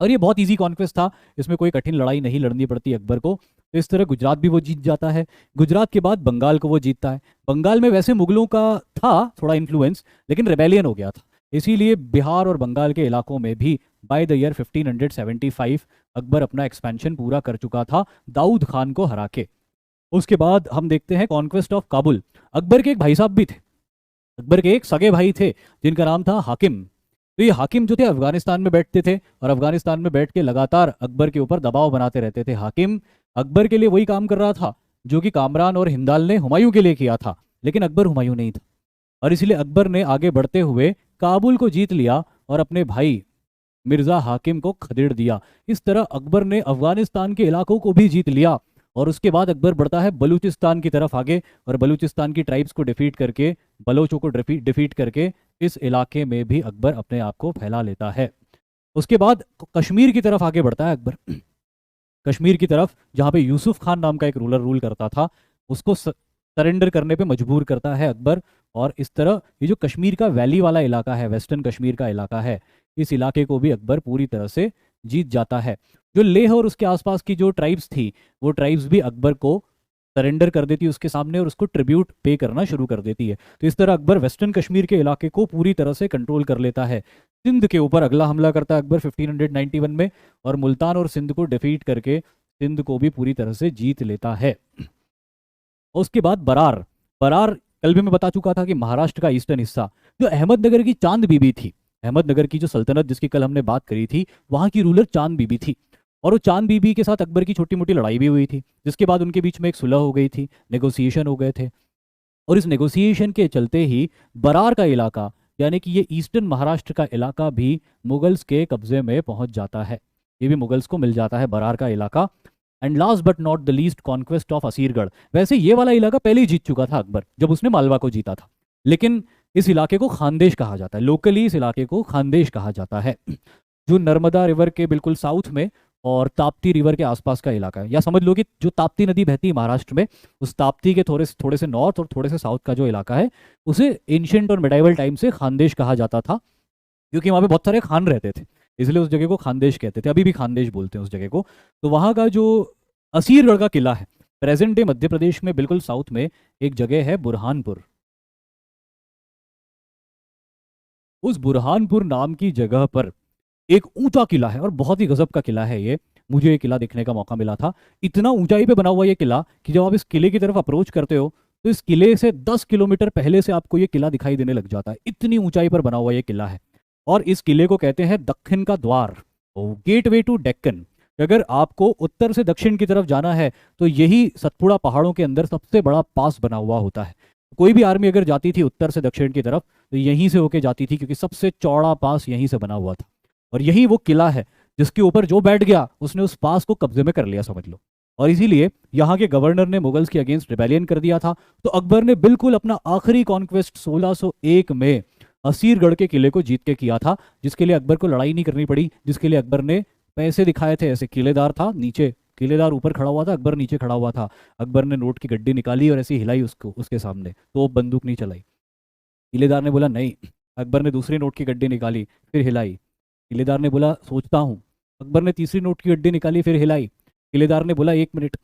और ये बहुत इजी कॉन्क्वेस्ट था, इसमें कोई कठिन लड़ाई नहीं लड़नी पड़ती अकबर को। तो इस तरह गुजरात भी वो जीत जाता है। गुजरात के बाद बंगाल को वो जीतता है। बंगाल में वैसे मुगलों का था थोड़ा इन्फ्लुएंस, लेकिन रेबेलियन हो गया था, इसीलिए बिहार और बंगाल के इलाकों में भी बाय द ईयर 1575 अकबर अपना एक्सपेंशन पूरा कर चुका था, दाऊद खान को हरा के। उसके बाद हम देखते हैं कॉन्क्वेस्ट ऑफ काबुल। अकबर के एक भाई साहब भी थे, अकबर के एक सगे भाई थे, जिनका नाम था हाकिम। तो ये हाकिम जो थे अफगानिस्तान में बैठते थे, और अफगानिस्तान में बैठ के लगातार अकबर के ऊपर दबाव बनाते रहते थे। हाकिम अकबर के लिए वही काम कर रहा था जो कि कामरान और हिंदाल ने हुमायूं के लिए किया था, लेकिन अकबर हुमायूं नहीं था। और इसलिए अकबर ने आगे बढ़ते हुए काबुल को जीत लिया और अपने भाई मिर्जा हाकिम को खदेड़ दिया। इस तरह अकबर ने अफगानिस्तान के इलाकों को भी जीत लिया। और उसके बाद अकबर बढ़ता है बलूचिस्तान की तरफ आगे, और बलूचिस्तान की ट्राइब्स को डिफीट करके, बलोचों को डिफीट करके इस इलाके में भी अकबर अपने आप को फैला लेता है। उसके बाद कश्मीर की तरफ आगे बढ़ता है अकबर। कश्मीर की तरफ, जहाँ पे यूसुफ खान नाम का एक रूलर रूल करता था, उसको सरेंडर करने पे मजबूर करता है अकबर। और इस तरह ये जो कश्मीर का वैली वाला इलाका है, वेस्टर्न कश्मीर का इलाका है, इस इलाके को भी अकबर पूरी तरह से जीत जाता है। जो लेह और उसके आसपास की जो ट्राइब्स थी, वो ट्राइब्स भी अकबर को सरेंडर कर देती है उसके सामने, और उसको ट्रिब्यूट पे करना शुरू कर देती है। तो इस तरह अकबर वेस्टर्न कश्मीर के इलाके को पूरी तरह से कंट्रोल कर लेता है। सिंध के ऊपर अगला हमला करता है अकबर 1591 में, और मुल्तान और सिंध को डिफीट करके सिंध को भी पूरी तरह से जीत लेता है। उसके बाद बरार। बरार कल भी मैं बता चुका था कि महाराष्ट्र का ईस्टर्न हिस्सा, जो अहमदनगर की चांद बीबी थी, अहमदनगर की जो सल्तनत जिसकी कल हमने बात करी थी, वहां की रूलर चांद बीबी थी। और वो चांद बीबी के साथ अकबर की छोटी मोटी लड़ाई भी हुई थी, जिसके बाद उनके बीच में एक सुलह हो गई थी, नेगोशिएशन हो गए थे। और इस नेगोशिएशन के चलते ही बरार का इलाका, यानी कि ये ईस्टर्न महाराष्ट्र का इलाका भी मुगल्स के कब्जे में पहुंच जाता है। ये भी मुगल्स को मिल जाता है बरार का इलाका। And last but not the least, conquest of Asirgarh. वैसे ये वाला इलाका पहले ही जीत चुका था अकबर, जब उसने मालवा को जीता था, लेकिन इस इलाके को खानदेश कहा जाता है। लोकली इस इलाके को खानदेश कहा जाता है, जो नर्मदा रिवर के बिल्कुल साउथ में और ताप्ती रिवर के आसपास का इलाका है। या समझ लो कि जो ताप्ती नदी बहती है महाराष्ट्र में, उस ताप्ती के थोड़े से नॉर्थ और थोड़े से साउथ का जो इलाका है, उसे एंशियंट और मिडाइवल टाइम से खानदेश कहा जाता था, क्योंकि वहाँ पे बहुत सारे खान रहते थे, इसलिए उस जगह को खानदेश कहते थे। अभी भी खानदेश बोलते हैं उस जगह को। तो वहाँ का जो असीरगढ़ का किला है, प्रेजेंट डे मध्य प्रदेश में बिल्कुल साउथ में एक जगह है बुरहानपुर। उस बुरहानपुर नाम की जगह पर एक ऊंचा किला है और बहुत ही गजब का किला है ये। मुझे ये किला देखने का मौका मिला था। इतना ऊंचाई पे बना हुआ ये किला कि जब आप इस किले की तरफ अप्रोच करते हो तो इस किले से 10 किलोमीटर पहले से आपको ये किला दिखाई देने लग जाता है। इतनी ऊंचाई पर बना हुआ ये किला है। और इस किले को कहते हैं दक्षिण का द्वार, गेट वे टू डेक्कन। अगर आपको उत्तर से दक्षिण की तरफ जाना है तो यही सतपुड़ा पहाड़ों के अंदर सबसे बड़ा पास बना हुआ होता है। कोई भी आर्मी अगर जाती थी उत्तर से दक्षिण की तरफ तो यहीं से होके जाती थी, क्योंकि सबसे चौड़ा पास यहीं से बना हुआ था। और यही वो किला है जिसके ऊपर जो बैठ गया उसने उस पास को कब्जे में कर लिया, समझ लो। और इसीलिए यहाँ के गवर्नर ने मुगल्स के अगेंस्ट रिबेलियन कर दिया था। तो अकबर ने बिल्कुल अपना आखिरी कॉन्क्वेस्ट 1601 में असीरगढ़ के किले को जीत के किया था, जिसके लिए अकबर को लड़ाई नहीं करनी पड़ी, जिसके लिए अकबर ने पैसे दिखाए थे। ऐसे किलेदार था नीचे, किलेदार ऊपर खड़ा हुआ था, अकबर नीचे खड़ा हुआ था। अकबर ने नोट की गड्डी निकाली और ऐसी हिलाई उसको, उसके सामने तो बंदूक नहीं चलाई। किलेदार ने बोला नहीं। अकबर ने दूसरी नोट की गड्डी निकाली, फिर हिलाई। किलेदार ने बोला सोचता हूँ। अकबर ने तीसरी नोट की गड्डी निकाली, फिर हिलाई। किलेदार ने बोला 1 मिनट,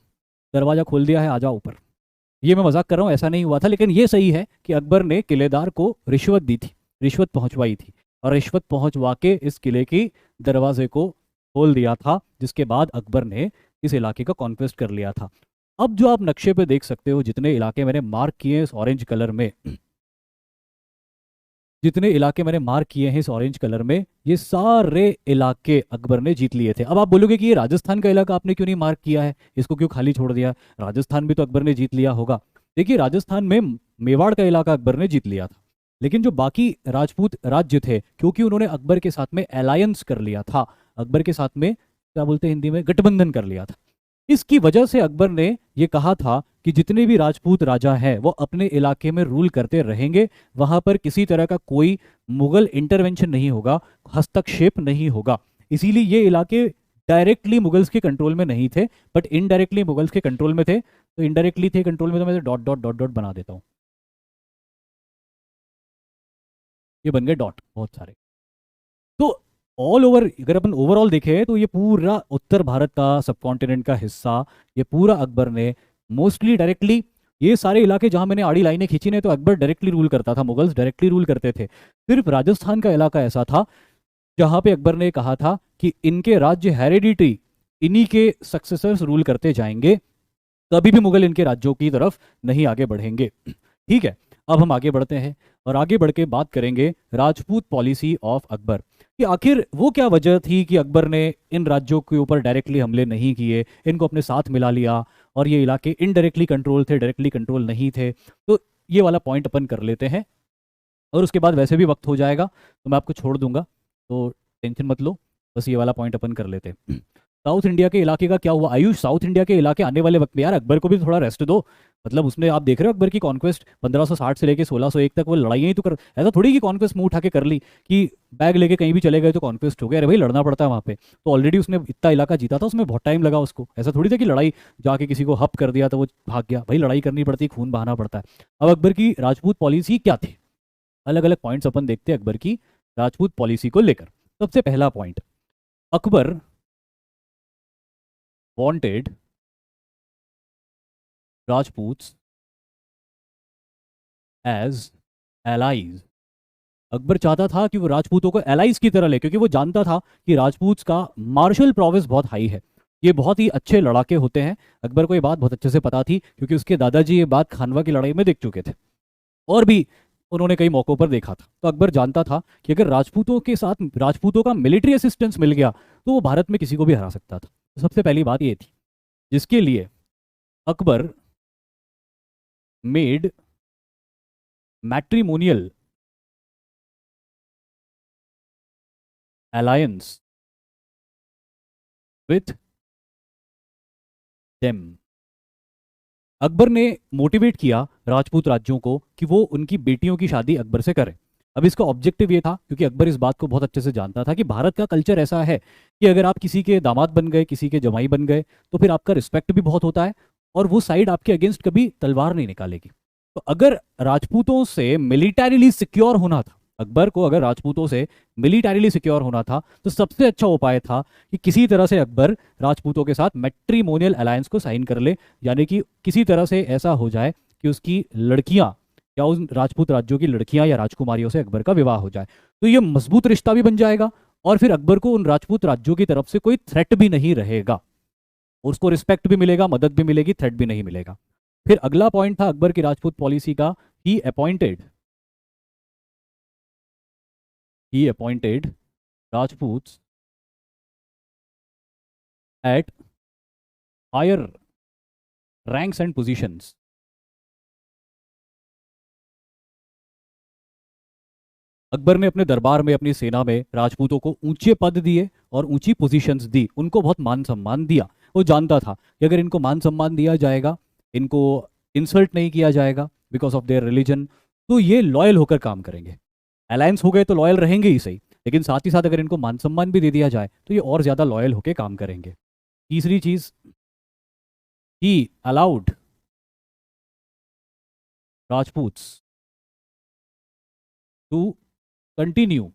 दरवाजा खोल दिया है, आ जाओ ऊपर। ये मैं मजाक कर रहा हूँ, ऐसा नहीं हुआ था, लेकिन ये सही है कि अकबर ने किलेदार को रिश्वत दी थी, रिश्वत पहुंचवाई थी, और रिश्वत पहुंचवा के इस किले की दरवाजे को खोल दिया था, जिसके बाद अकबर ने इस इलाके का कॉन्क्वेस्ट कर लिया था। अब जो आप नक्शे पे देख सकते हो, जितने इलाके मैंने मार्क किए हैं इस ऑरेंज कलर में, जितने इलाके मैंने मार्क किए हैं इस ऑरेंज कलर में, ये सारे इलाके अकबर ने जीत लिए थे। अब आप बोलोगे कि ये राजस्थान का इलाका आपने क्यों नहीं मार्क किया है, इसको क्यों खाली छोड़ दिया? राजस्थान भी तो अकबर ने जीत लिया होगा। देखिए, राजस्थान में मेवाड़ का इलाका अकबर ने जीत लिया था, लेकिन जो बाकी राजपूत राज्य थे, क्योंकि उन्होंने अकबर के साथ में अलायंस कर लिया था, अकबर के साथ में क्या बोलते हैं हिंदी में, गठबंधन कर लिया था। इसकी वजह से अकबर ने ये कहा था कि जितने भी राजपूत राजा हैं वो अपने इलाके में रूल करते रहेंगे, वहां पर किसी तरह का कोई मुगल इंटरवेंशन नहीं होगा, हस्तक्षेप नहीं होगा। इसीलिए ये इलाके डायरेक्टली मुगल्स के कंट्रोल में नहीं थे, बट इनडायरेक्टली मुगल्स के कंट्रोल में थे। तो इनडायरेक्टली थे कंट्रोल में, तो मैं डॉट डॉट डॉट डॉट बना देता हूँ। ये बन गए डॉट बहुत सारे। तो ऑल ओवर अगर अपन ओवरऑल देखें तो ये पूरा उत्तर भारत का सब कॉन्टिनेंट का हिस्सा, ये पूरा अकबर ने मोस्टली डायरेक्टली, ये सारे इलाके जहां मैंने आड़ी लाइनें खींची ने, तो अकबर डायरेक्टली रूल करता था, मुगल्स डायरेक्टली रूल करते थे। सिर्फ राजस्थान का इलाका ऐसा था जहां पे अकबर ने कहा था कि इनके राज्य हेरिडिटी, इन्हीं के सक्सेसर्स रूल करते जाएंगे, कभी भी मुगल इनके राज्यों की तरफ नहीं आगे बढ़ेंगे। ठीक है, अब हम आगे बढ़ते हैं और आगे बढ़ के बात करेंगे राजपूत पॉलिसी ऑफ अकबर, कि आखिर वो क्या वजह थी कि अकबर ने इन राज्यों के ऊपर डायरेक्टली हमले नहीं किए, इनको अपने साथ मिला लिया, और ये इलाके इनडायरेक्टली कंट्रोल थे, डायरेक्टली कंट्रोल नहीं थे। तो ये वाला पॉइंट अपन कर लेते हैं, और उसके बाद वैसे भी वक्त हो जाएगा तो मैं आपको छोड़ दूंगा, तो टेंशन मत लो, बस ये वाला पॉइंट अपन कर लेते हैं। साउथ इंडिया के इलाके का क्या हुआ आयुष? साउथ इंडिया के इलाके आने वाले वक्त में यार अकबर को भी थोड़ा रेस्ट दो। मतलब उसने, आप देख रहे हो अकबर की कॉन्क्वेस्ट 1560 से लेके 1601 तक वो लड़ाइयां ही तो कर, ऐसा थोड़ी कि कॉन्क्वेस्ट मुंह उठा के कर ली कि बैग लेके कहीं भी चले गए तो कॉन्क्वेस्ट हो गया। अरे भाई, लड़ना पड़ता है वहाँ पे। तो ऑलरेडी उसने इतना इलाका जीता था, उसमें बहुत टाइम लगा उसको, ऐसा थोड़ी था कि लड़ाई जाके किसी को हप कर दिया तो वो भाग गया। भाई लड़ाई करनी पड़ती, खून बहाना पड़ता है। अब अकबर की राजपूत पॉलिसी क्या थी, अलग अलग पॉइंट्स अपन देखते हैं अकबर की राजपूत पॉलिसी को लेकर। सबसे पहला point, Akbar wanted Rajputs as allies. Akbar चाहता था कि वो राजपूतों को एलाइज की तरह ले, क्योंकि वो जानता था कि राजपूत का मार्शल प्रोवेंस बहुत हाई है, ये बहुत ही अच्छे लड़ाके होते हैं। अकबर को ये बात बहुत अच्छे से पता थी, क्योंकि उसके दादाजी ये बात खानवा की लड़ाई में देख चुके थे, और भी उन्होंने कई मौकों पर देखा था। तो अकबर जानता था कि अगर राजपूतों के साथ राजपूतों का मिलिट्री असिस्टेंस मिल गया तो वो भारत में किसी को भी हरा सकता था। तो सबसे पहली बात ये थी, जिसके लिए Akbar made matrimonial alliance with them. Akbar ने मोटिवेट किया राजपूत राज्यों को कि वो उनकी बेटियों की शादी अकबर से करें। अब इसका ऑब्जेक्टिव ये था, क्योंकि अकबर इस बात को बहुत अच्छे से जानता था कि भारत का कल्चर ऐसा है कि अगर आप किसी के दामाद बन गए, किसी के जमाई बन गए, तो फिर आपका रिस्पेक्ट भी बहुत होता है, और वो साइड आपके अगेंस्ट कभी तलवार नहीं निकालेगी। तो अगर राजपूतों से मिलिटरीली सिक्योर होना था, अकबर को अगर राजपूतों से मिलिटरीली सिक्योर होना था, तो सबसे अच्छा उपाय था कि किसी तरह से अकबर राजपूतों के साथ मैट्रिमोनियल अलायंस को साइन कर ले, यानी कि किसी तरह से ऐसा हो जाए कि उसकी लड़कियां या उन राजपूत राज्यों की लड़कियां या राजकुमारियों से अकबर का विवाह हो जाए। तो ये मजबूत रिश्ता भी बन जाएगा, और फिर अकबर को उन राजपूत राज्यों की तरफ से कोई थ्रेट भी नहीं रहेगा, उसको रिस्पेक्ट भी मिलेगा, मदद भी मिलेगी, थ्रेट भी नहीं मिलेगा। फिर अगला पॉइंट था अकबर की राजपूत पॉलिसी का, he appointed he appointed Rajput at higher ranks and positions. Akbar ने अपने दरबार में, अपनी सेना में राजपूतों को ऊंचे पद दिए और ऊंची पोजीशंस दी, उनको बहुत मान सम्मान दिया। वो जानता था कि अगर इनको मान सम्मान दिया जाएगा, इनको इंसल्ट नहीं किया जाएगा बिकॉज ऑफ देयर रिलीजन, तो ये लॉयल होकर काम करेंगे। अलायंस हो गए तो लॉयल रहेंगे ही सही, लेकिन साथ ही साथ अगर इनको मान सम्मान भी दे दिया जाए तो ये और ज़्यादा लॉयल होकर काम करेंगे। तीसरी चीज़, ही अलाउड राजपूत्स टू कंटिन्यू